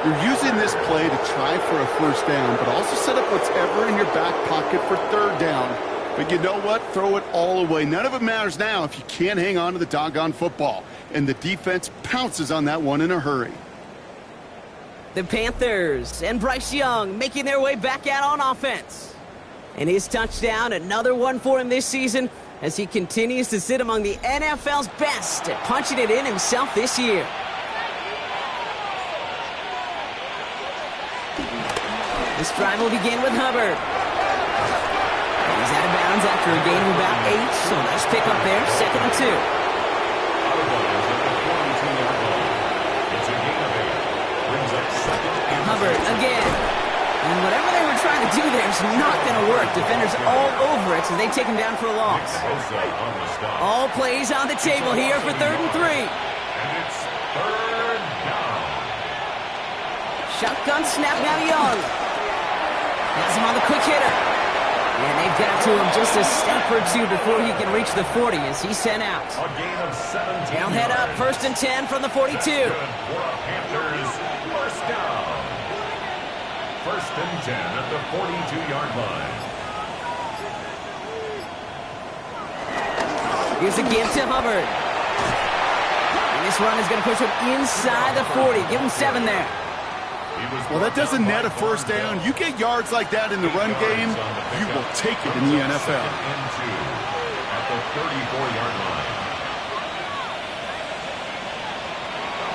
You're using this play to try for a first down, but also set up what's ever in your back pocket for 3rd down. But you know what? Throw it all away. None of it matters now if you can't hang on to the doggone football. And the defense pounces on that one in a hurry. The Panthers and Bryce Young making their way back out on offense. And his touchdown, another one for him this season as he continues to sit among the NFL's best at punching it in himself this year. This drive will begin with Hubbard. He's out of bounds after a gain of about 8, so nice pick up there, 2nd and 2. Hubbard again. And whatever they were trying to do there is not going to work. Defenders all over it, so they take him down for a loss. All plays on the table here for 3rd and 3. And it's 3rd down. Shotgun snap now Young. Has him on the quick hitter. And they've got to him just a step or two before he can reach the 40 as he's sent out. A gain of 17. They'll head up 1st and 10 from the 42. Good for a Panthers first down. 1st and 10 at the 42-yard line. Here's a give to Hubbard. And this run is going to push him inside the 40. Give him 7 there. Well, that doesn't net a first down. You get yards like that in the run game, you will take it in the NFL. At the 34-yard line.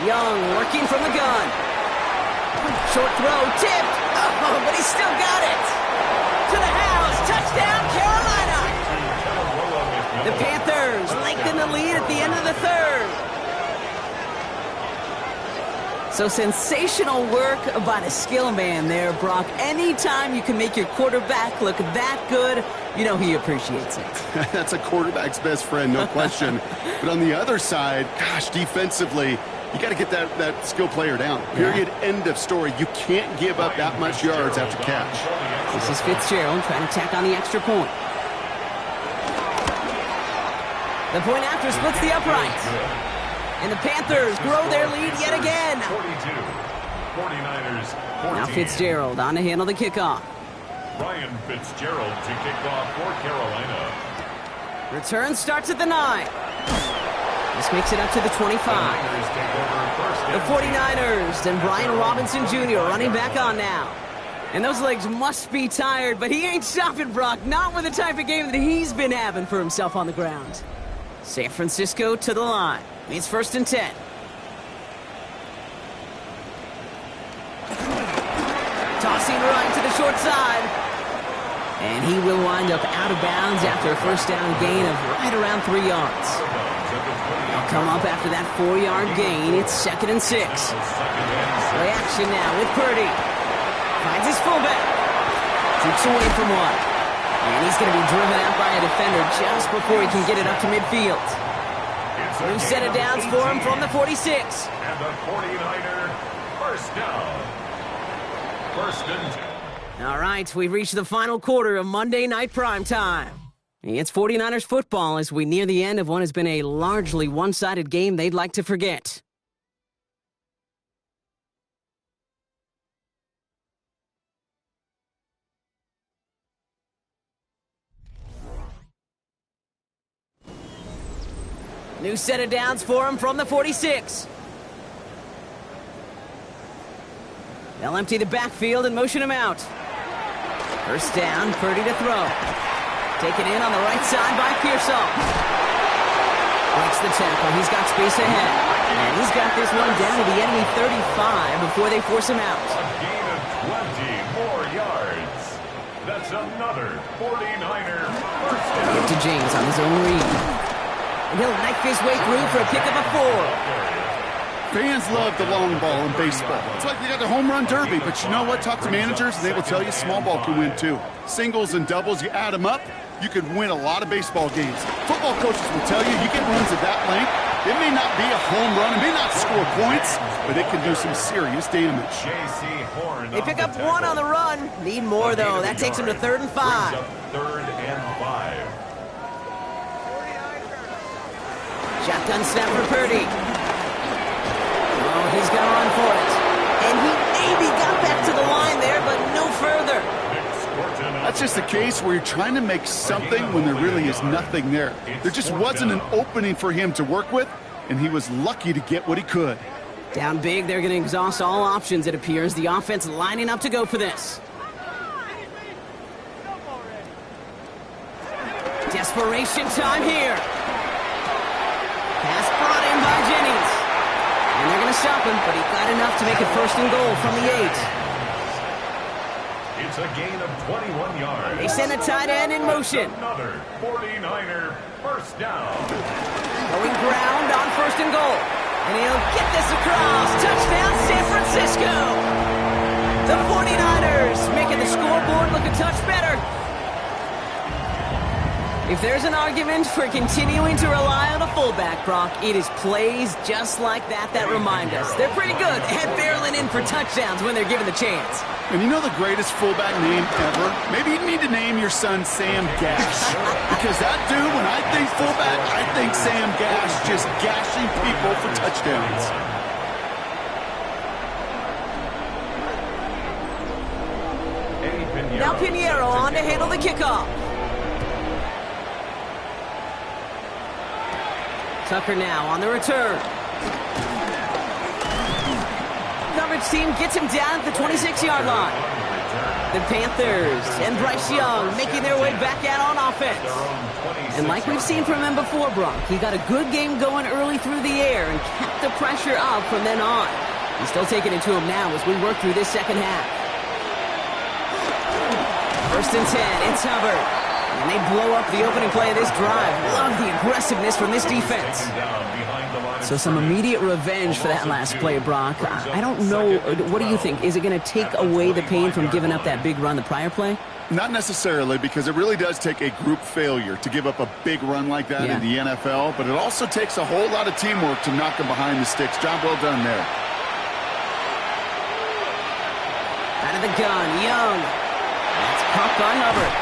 Young working from the gun. Short throw, tipped. Oh, but he still got it. To the house. Touchdown, Carolina. The Panthers lengthen the lead at the end of the 3rd. So sensational work by the skill man there, Brock. Anytime you can make your quarterback look that good, you know he appreciates it. That's a quarterback's best friend, no question. But on the other side, gosh, defensively, you got to get that skill player down. Period. End of story. You can't give up that much yards after catch. This is Fitzgerald trying to tack on the extra point. The point after splits the uprights. And the Panthers grow their lead yet again. 42. 49ers 14. Now Fitzgerald on to handle the kickoff. Ryan Fitzgerald to kick off for Carolina. Return starts at the 9. This makes it up to the 25. The 49ers and Brian Robinson Jr. running back on now. And those legs must be tired, but he ain't stopping, Brock. Not with the type of game that he's been having for himself on the ground. San Francisco to the line. It's 1st and 10. Tossing right to the short side. And he will wind up out of bounds after a first down gain of right around 3 yards. They'll come up after that 4-yard gain. It's 2nd and 6. Play action now with Purdy. Finds his fullback. Keeps away from one. And he's going to be driven out by a defender just before he can get it up to midfield. New set of downs for him from the 46. And the 49er first down. 1st and 10. All right, we've reached the final quarter of Monday Night Primetime. It's 49ers football as we near the end of what has been a largely one-sided game they'd like to forget. New set of downs for him from the 46. They'll empty the backfield and motion him out. First down, Purdy to throw. Taken in on the right side by Pearsall. Breaks the tackle. He's got space ahead. And he's got this one down to the enemy 35 before they force him out. A gain of 20 more yards. That's another 49er first down. Give to James on his own read. And he'll knife his way through for a pickup of 4. Fans love the long ball in baseball. It's like they got the home run derby, but you know what? Talk to managers, and they will tell you small ball can win too. Singles and doubles, you add them up, you could win a lot of baseball games. Football coaches will tell you, you get runs at that length, it may not be a home run, it may not score points, but it can do some serious damage. They pick up 1 on the run. Need more, though. That takes him to 3rd and 5. Third and 5. Shotgun snap for Purdy. Oh, he's going to run for it. And he maybe got back to the line there, but no further. That's just a case where you're trying to make something when there really is nothing there. There just wasn't an opening for him to work with, and he was lucky to get what he could. Down big, they're going to exhaust all options, it appears. The offense lining up to go for this. Desperation time here. Pass brought in by Jennings. And they're going to stop him, but he got enough to make it 1st and goal from the 8. It's a gain of 21 yards. They send the tight end in motion. Another 49er first down. Going ground on 1st and goal. And he'll get this across. Touchdown, San Francisco. The 49ers making the scoreboard look a touch better. If there's an argument for continuing to rely on a fullback, Brock, it is plays just like that that remind us. They're pretty good at barreling in for touchdowns when they're given the chance. And you know the greatest fullback name ever? Maybe you need to name your son Sam Gash. Because that dude, when I think fullback, I think Sam Gash just gashing people for touchdowns. Now Pinheiro on to handle the kickoff. Tucker now on the return. Coverage team gets him down at the 26-yard line. The Panthers and Bryce Young making their way back out on offense. And like we've seen from him before, Brock, he got a good game going early through the air and kept the pressure up from then on. He's still taking it to him now as we work through this second half. 1st and 10, it's Hubbard. And they blow up the opening play of this drive. Love the aggressiveness from this defense. So some immediate revenge for that last play, Brock. I don't know. What do you think? Is it going to take away the pain from giving up that big run the prior play? Not necessarily, because it really does take a group failure to give up a big run like that in the NFL. But it also takes a whole lot of teamwork to knock them behind the sticks. Job well done there. Out of the gun, Young. That's caught by Hubbard.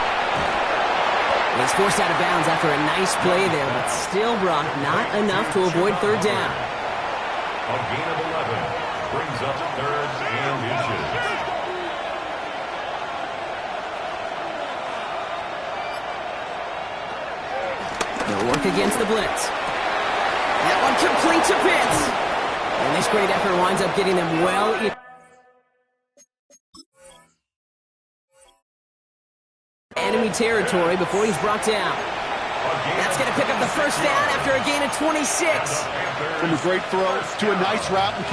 He's forced out of bounds after a nice play there, but still, Brock, not enough to avoid 3rd down. A gain of 11 brings up 3rd and inches. They'll work against the blitz. That one complete to Pitts. And this great effort winds up getting them well in enemy territory before he's brought down. That's going to pick up the 1st down after a gain of 26. From a great throw to a nice route and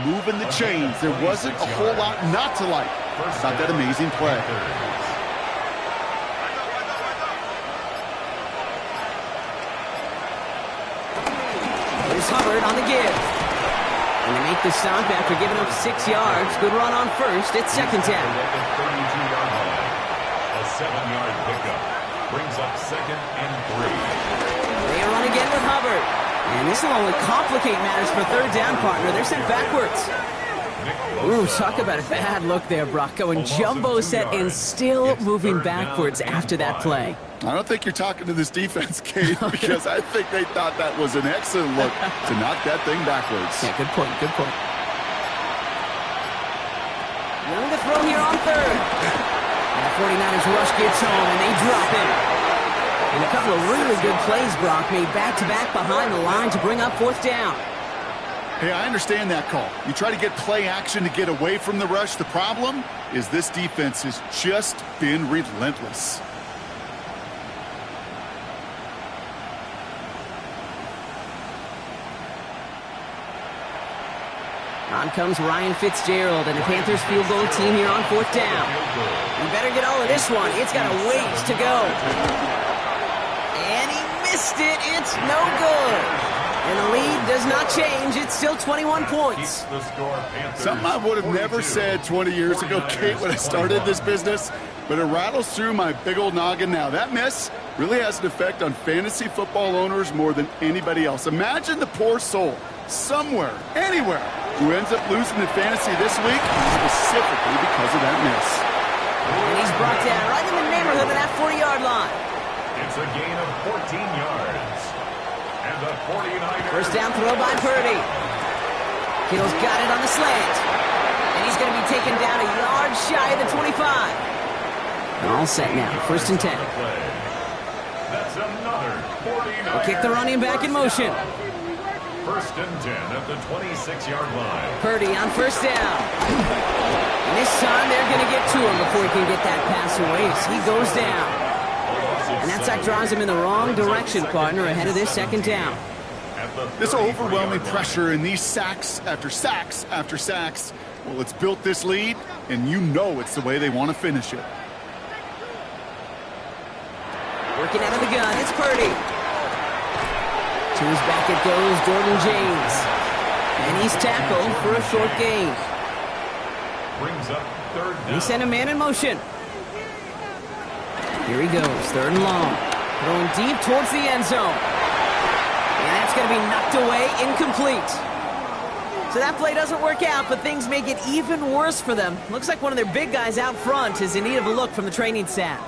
moving the chains. There wasn't a whole lot not to like about that amazing play. Here's Hubbard on the give. And they make the stop after giving up 6 yards. Good run on 1st. It's 2nd down. A 7-yard pickup brings up 2nd and 3. They run again with Hubbard. And this will only complicate matters for 3rd down, partner. They're sent backwards. Ooh, talk about a bad look there, Brock. Going jumbo set and still moving backwards after that play. I don't think you're talking to this defense, Kate, because I think they thought that was an excellent look to knock that thing backwards. Yeah, good point, good point. Young to throw here on 3rd. And the 49ers rush gets home, and they drop him. And a couple of really good plays, Brock, made back-to-back behind the line to bring up 4th down. Hey, I understand that call. You try to get play action to get away from the rush. The problem is this defense has just been relentless. On comes Ryan Fitzgerald and the Panthers field goal team here on 4th down. You better get all of this one. It's got a ways to go. And he missed it. It's no good. And the lead does not change. It's still 21 points. Something I would have never said 20 years ago, Kate, when I started this business, but it rattles through my big old noggin now. That miss really has an effect on fantasy football owners more than anybody else. Imagine the poor soul somewhere, anywhere, who ends up losing in fantasy this week specifically because of that miss. And he's brought down right in the neighborhood of that 40-yard line. It's a gain of 14 yards. And the 49ers... First down throw by Purdy. Kittle's got it on the slant. And he's going to be taken down a yard shy of the 25. All set now. 1st and 10. That's another 49ers. We'll kick the running back in motion. 1st and 10 at the 26-yard line. Purdy on 1st down. And this time they're going to get to him before he can get that pass away as he goes down. And that sack drives him in the wrong direction, partner, ahead of this 2nd down. This overwhelming pressure and these sacks after sacks after sacks, well, it's built this lead, and you know it's the way they want to finish it. Working out of the gun, it's Purdy. To his back it goes, Jordan James. And he's tackled for a short gain. Brings up 3rd down. He sent a man in motion. Here he goes, 3rd and long. Throwing deep towards the end zone. And that's going to be knocked away, incomplete. So that play doesn't work out, but things make it even worse for them. Looks like one of their big guys out front is in need of a look from the training staff.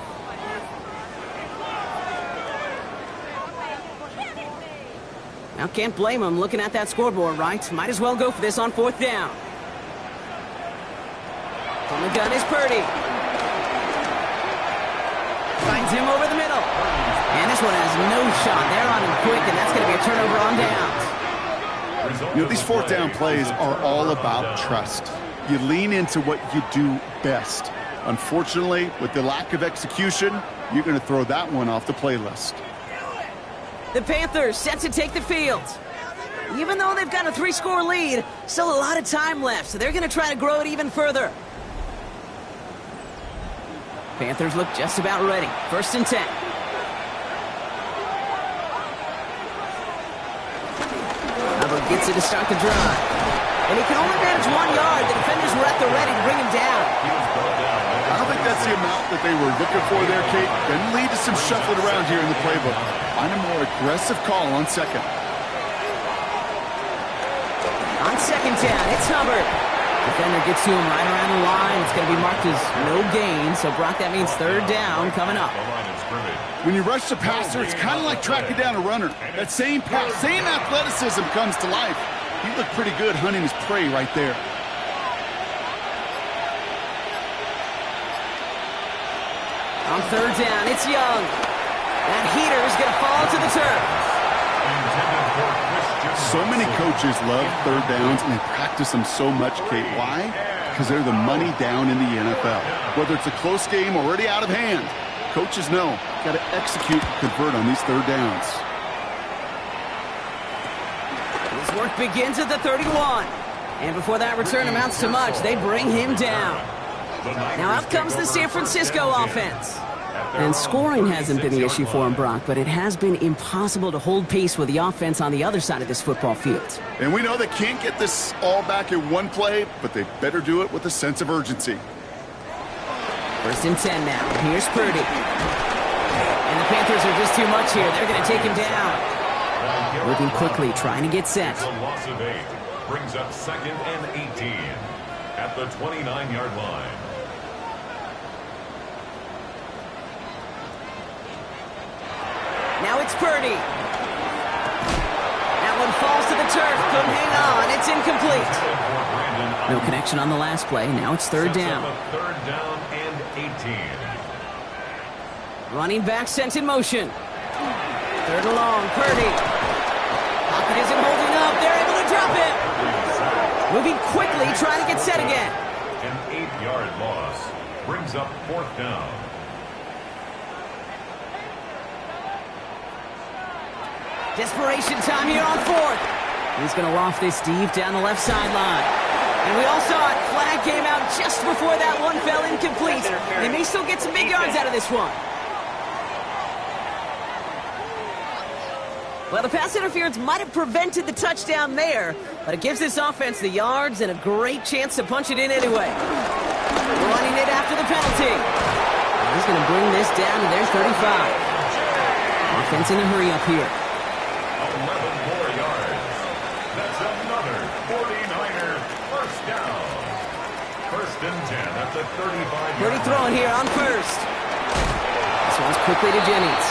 Now, can't blame him looking at that scoreboard, right? Might as well go for this on 4th down. From the gun is Purdy. Finds him over the middle. And this one has no shot. They're on him quick, and that's going to be a turnover on downs. You know, these 4th down plays are all about trust. You lean into what you do best. Unfortunately, with the lack of execution, you're going to throw that one off the playlist. The Panthers set to take the field. Even though they've got a 3-score lead, still a lot of time left, so they're going to try to grow it even further. Panthers look just about ready. 1st and 10. Hubbard gets it to start the drive. And he can only manage 1 yard. The defenders were at the ready to bring him down. I don't think that's the amount that they were looking for there, Kate. Can lead to some shuffling around here in the playbook. Find a more aggressive call on 2nd. On 2nd down, it's Hubbard. Defender gets to him right around the line. It's going to be marked as no gain. So, Brock, that means 3rd down coming up. When you rush the passer, it's kind of like tracking down a runner. That same pass, same athleticism comes to life. He looked pretty good hunting his prey right there. On 3rd down, it's Young. That heater is going to fall to the turf. So many coaches love 3rd downs, and they practice them so much, Kate. Why? Because they're the money down in the NFL. Whether it's a close game already out of hand, coaches know, got to execute and convert on these 3rd downs. His work begins at the 31. And before that return amounts to much, they bring him down. Now up comes the San Francisco offense. And scoring hasn't been the issue for him, Brock, but it has been impossible to hold pace with the offense on the other side of this football field. And we know they can't get this all back in one play, but they better do it with a sense of urgency. 1st and 10 now. Here's Purdy. And the Panthers are just too much here. They're going to take him down. Moving quickly, trying to get set. A loss of 8 brings up 2nd and 18 at the 29-yard line. Now it's Purdy. That one falls to the turf. Couldn't hang on. It's incomplete. No connection on the last play. Now it's 3rd down. 3rd down and 18. Running back sent in motion. 3rd and long. Purdy. Pocket isn't holding up. They're able to drop it. Moving quickly, trying to get set again. An 8-yard loss brings up 4th down. Desperation time here on 4th. He's going to loft this deep down the left sideline. And we all saw it. Flag came out just before that one fell incomplete. They may still get some big yards out of this one. Well, the pass interference might have prevented the touchdown there, but it gives this offense the yards and a great chance to punch it in anyway. Running it after the penalty. He's going to bring this down to their 35. Offense in a hurry up here. 11 more yards. That's another 49er first down. 1st and 10 at the 35. Purdy throwing here on 1st. This one's quickly to Jennings.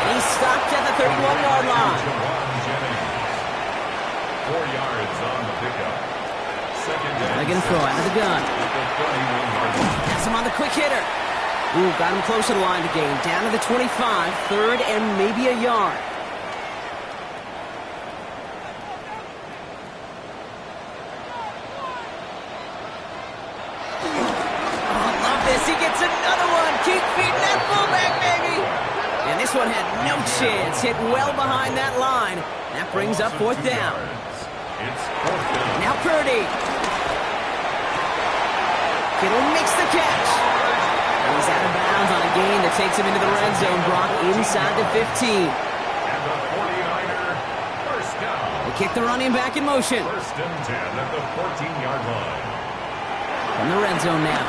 And he's stopped at the 31-yard line. 4 yards on the pickup. 2nd down. They're going to throw out of the gun. Has him on the quick hitter. Ooh, got him close to the line to gain. Down to the 25, 3rd and maybe a yard. Oh, love this. He gets another one. Keep feeding that fullback, baby. And this one had no chance. Hit well behind that line. That brings up 4th down. It's 4th down. Now Purdy. Kittle makes the catch. And he's out of bounds on a gain that takes him into the red zone. Brock inside the 15. And the 49er first down. They kick the running back in motion. 1st and 10 at the 14-yard line. In the red zone now.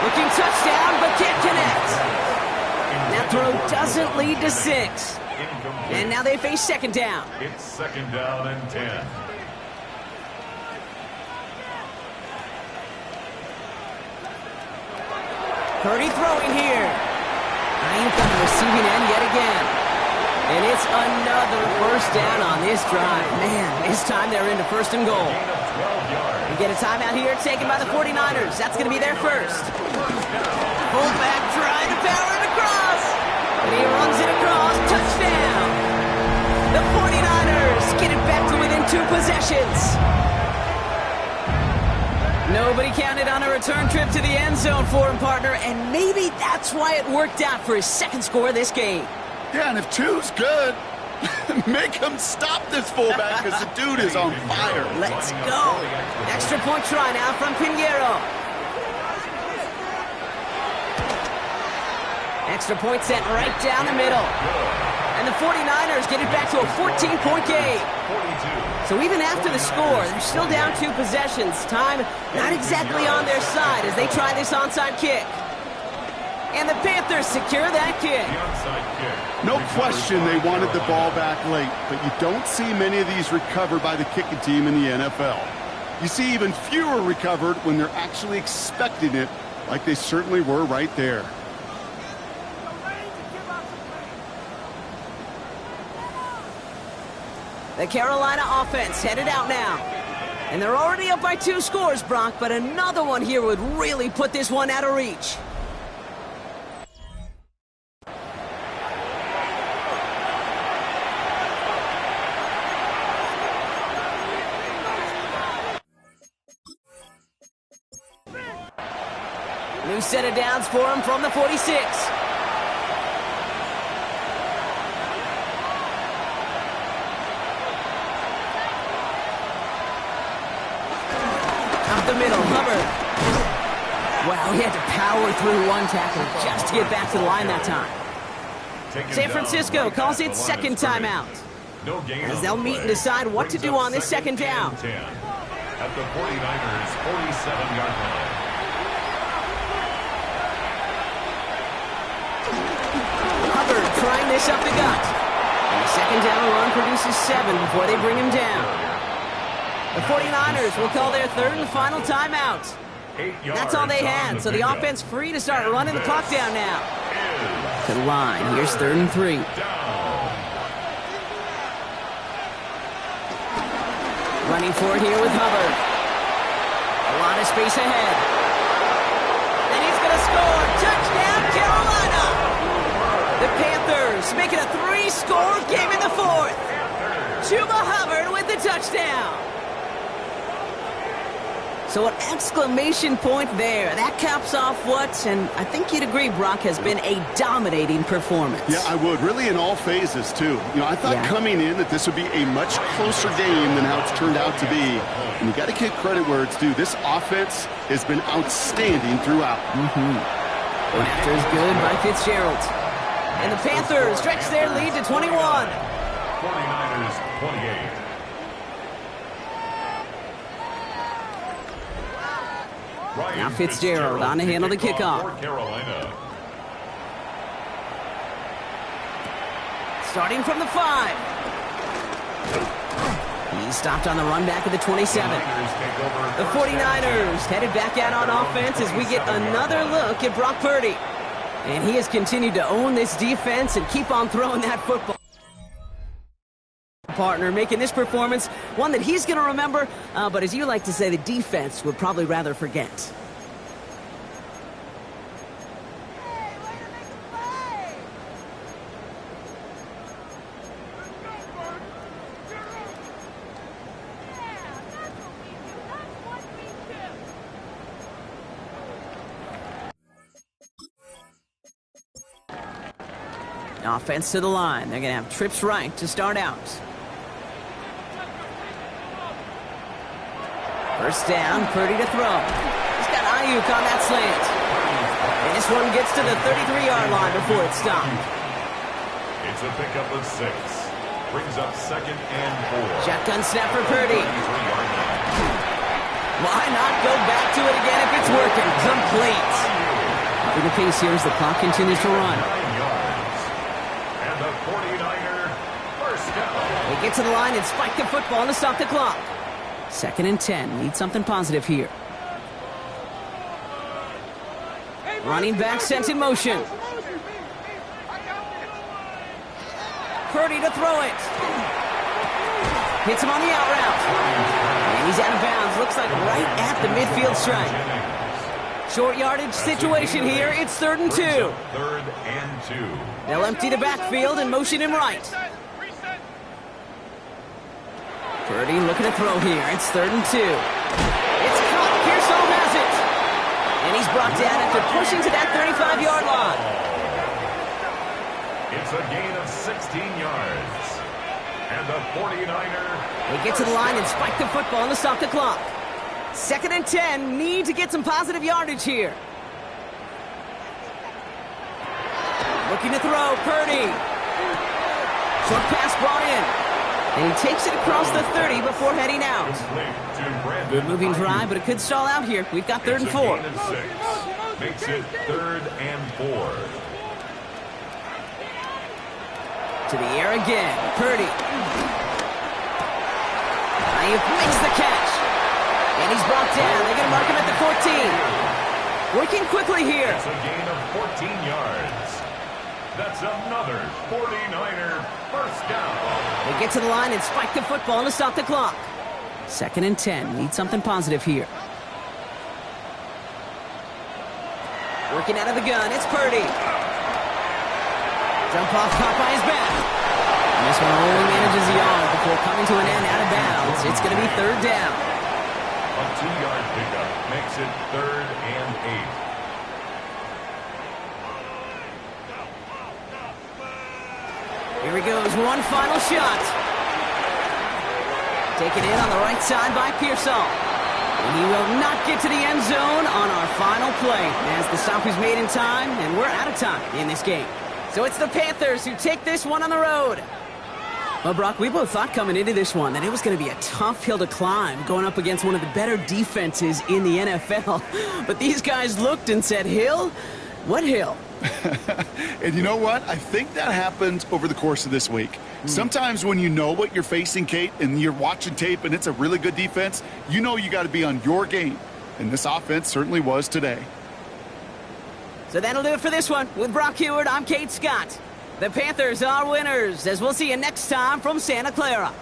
Looking touchdown, but can't connect. That throw doesn't lead to 6. Incomplete. And now they face 2nd down. It's 2nd down and 10. Purdy throwing here. Bryant on the receiving end yet again. And it's another first down on this drive. Man, this time they're into 1st and goal. Gain of 12 yards. We get a timeout here taken by the 49ers. That's going to be their first. Fullback trying to power it across. And he runs it across. Touchdown. The 49ers get it back to within 2 possessions. Nobody counted on a return trip to the end zone for him, partner, and maybe that's why it worked out for his 2nd score of this game. Yeah, and if 2's good, make him stop this fullback because the dude is on fire. Let's go. Extra point try now from Pinheiro. Extra point sent right down the middle. And the 49ers get it back to a 14-point game. 42. So even after the score, they're still down 2 possessions. Time not exactly on their side as they try this onside kick. And the Panthers secure that kick. The onside kick. No question they wanted the ball back late, but you don't see many of these recovered by the kicking team in the NFL. You see even fewer recovered when they're actually expecting it, like they certainly were right there. The Carolina offense headed out now. And they're already up by 2 scores, Brock, but another one here would really put this one out of reach. New set of downs for him from the 46. The middle, Hubbard. Wow, he had to power through one tackle just to get back to the line that time. San Francisco calls it 2nd timeout. No gain As on they'll the meet play. and decide what to Brings do up on this 2nd down. and 10 at the 49ers 47-yard line. Hubbard trying this up the gut. And the 2nd down run produces 7 before they bring him down. The 49ers will call their 3rd and final timeout. 8 yards That's all they on had, so the pickup. offense free to start running the clock down now. Is To the line, here's 3rd and 3. down. Running for it here with Hubbard. A lot of space ahead. And he's going to score. Touchdown, Carolina! The Panthers make it a 3-score game in the 4th. Chuba Hubbard with the touchdown. So an exclamation point there. That caps off what, and I think you'd agree, Brock, has been a dominating performance. Yeah, I would. Really in all phases, too. You know, I thought coming in that this would be a much closer game than how it's turned out to be. And you got to give credit where it's due. This offense has been outstanding throughout. Going after is good by Fitzgerald. And the Panthers stretch their lead to 21. 49ers 28. Now Fitzgerald on to handle the kickoff. Starting from the 5. He stopped on the run back at the 27. The 49ers headed back out on offense as we get another look at Brock Purdy. And he has continued to own this defense and keep on throwing that football. Partner making this performance one that he's going to remember, but as you like to say, the defense would probably rather forget. Offense to the line. They're going to have trips right to start out. First down, Purdy to throw. He's got Ayuk on that slant. And this one gets to the 33-yard line before it's stopped. It's a pickup of 6. Brings up 2nd and 4. Shotgun snap for Purdy. Why not go back to it again if it's working? Complete. For the pace here as the clock continues to run. 9 yards. And the 49er first down. They get to the line and spike the football to stop the clock. 2nd and 10. Need something positive here. Running back sent in motion. Purdy to throw it. Hits him on the out route. And he's out of bounds. Looks like right at the midfield stripe. Short yardage situation here. It's 3rd and 2. 3rd and 2. They'll empty the backfield and motion him right. Purdy looking to throw here. It's 3rd and 2. It's caught. Pearsall has it. And he's brought down after pushing to that 35-yard line. It's a gain of 16 yards. And the 49er. They get to the line and spike the football to stop the clock. 2nd and 10. Need to get some positive yardage here. Looking to throw. Purdy. Short pass brought in. And he takes it across the 30 before heading out. Good moving drive, but it could stall out here. We've got 3rd and 4. Makes it 3rd and 4. To the air again. Purdy. Ayuk makes the catch. And he's brought down. They're going to mark him at the 14. Working quickly here. It's a gain of 14 yards. That's another 49er first down. They get to the line and spike the football to stop the clock. 2nd and 10. Need something positive here. Working out of the gun. It's Purdy. Jump off Popeye's back. And this one only manages a yard before coming to an end out of bounds. It's going to be 3rd down. A 2-yard pickup makes it 3rd and 8. Here he goes, one final shot. Taken in on the right side by Pearsall. And he will not get to the end zone on our final play as the stop is made in time, and we're out of time in this game. So it's the Panthers who take this one on the road. Well, Brock, we both thought coming into this one that it was going to be a tough hill to climb going up against one of the better defenses in the NFL. But these guys looked and said, Hill? What hill? And you know what? I think that happens over the course of this week. Sometimes when you know what you're facing, Kate, and you're watching tape and it's a really good defense, you know you got to be on your game. And this offense certainly was today. So that'll do it for this one. With Brock Heward, I'm Kate Scott. The Panthers are winners, as we'll see you next time from Santa Clara.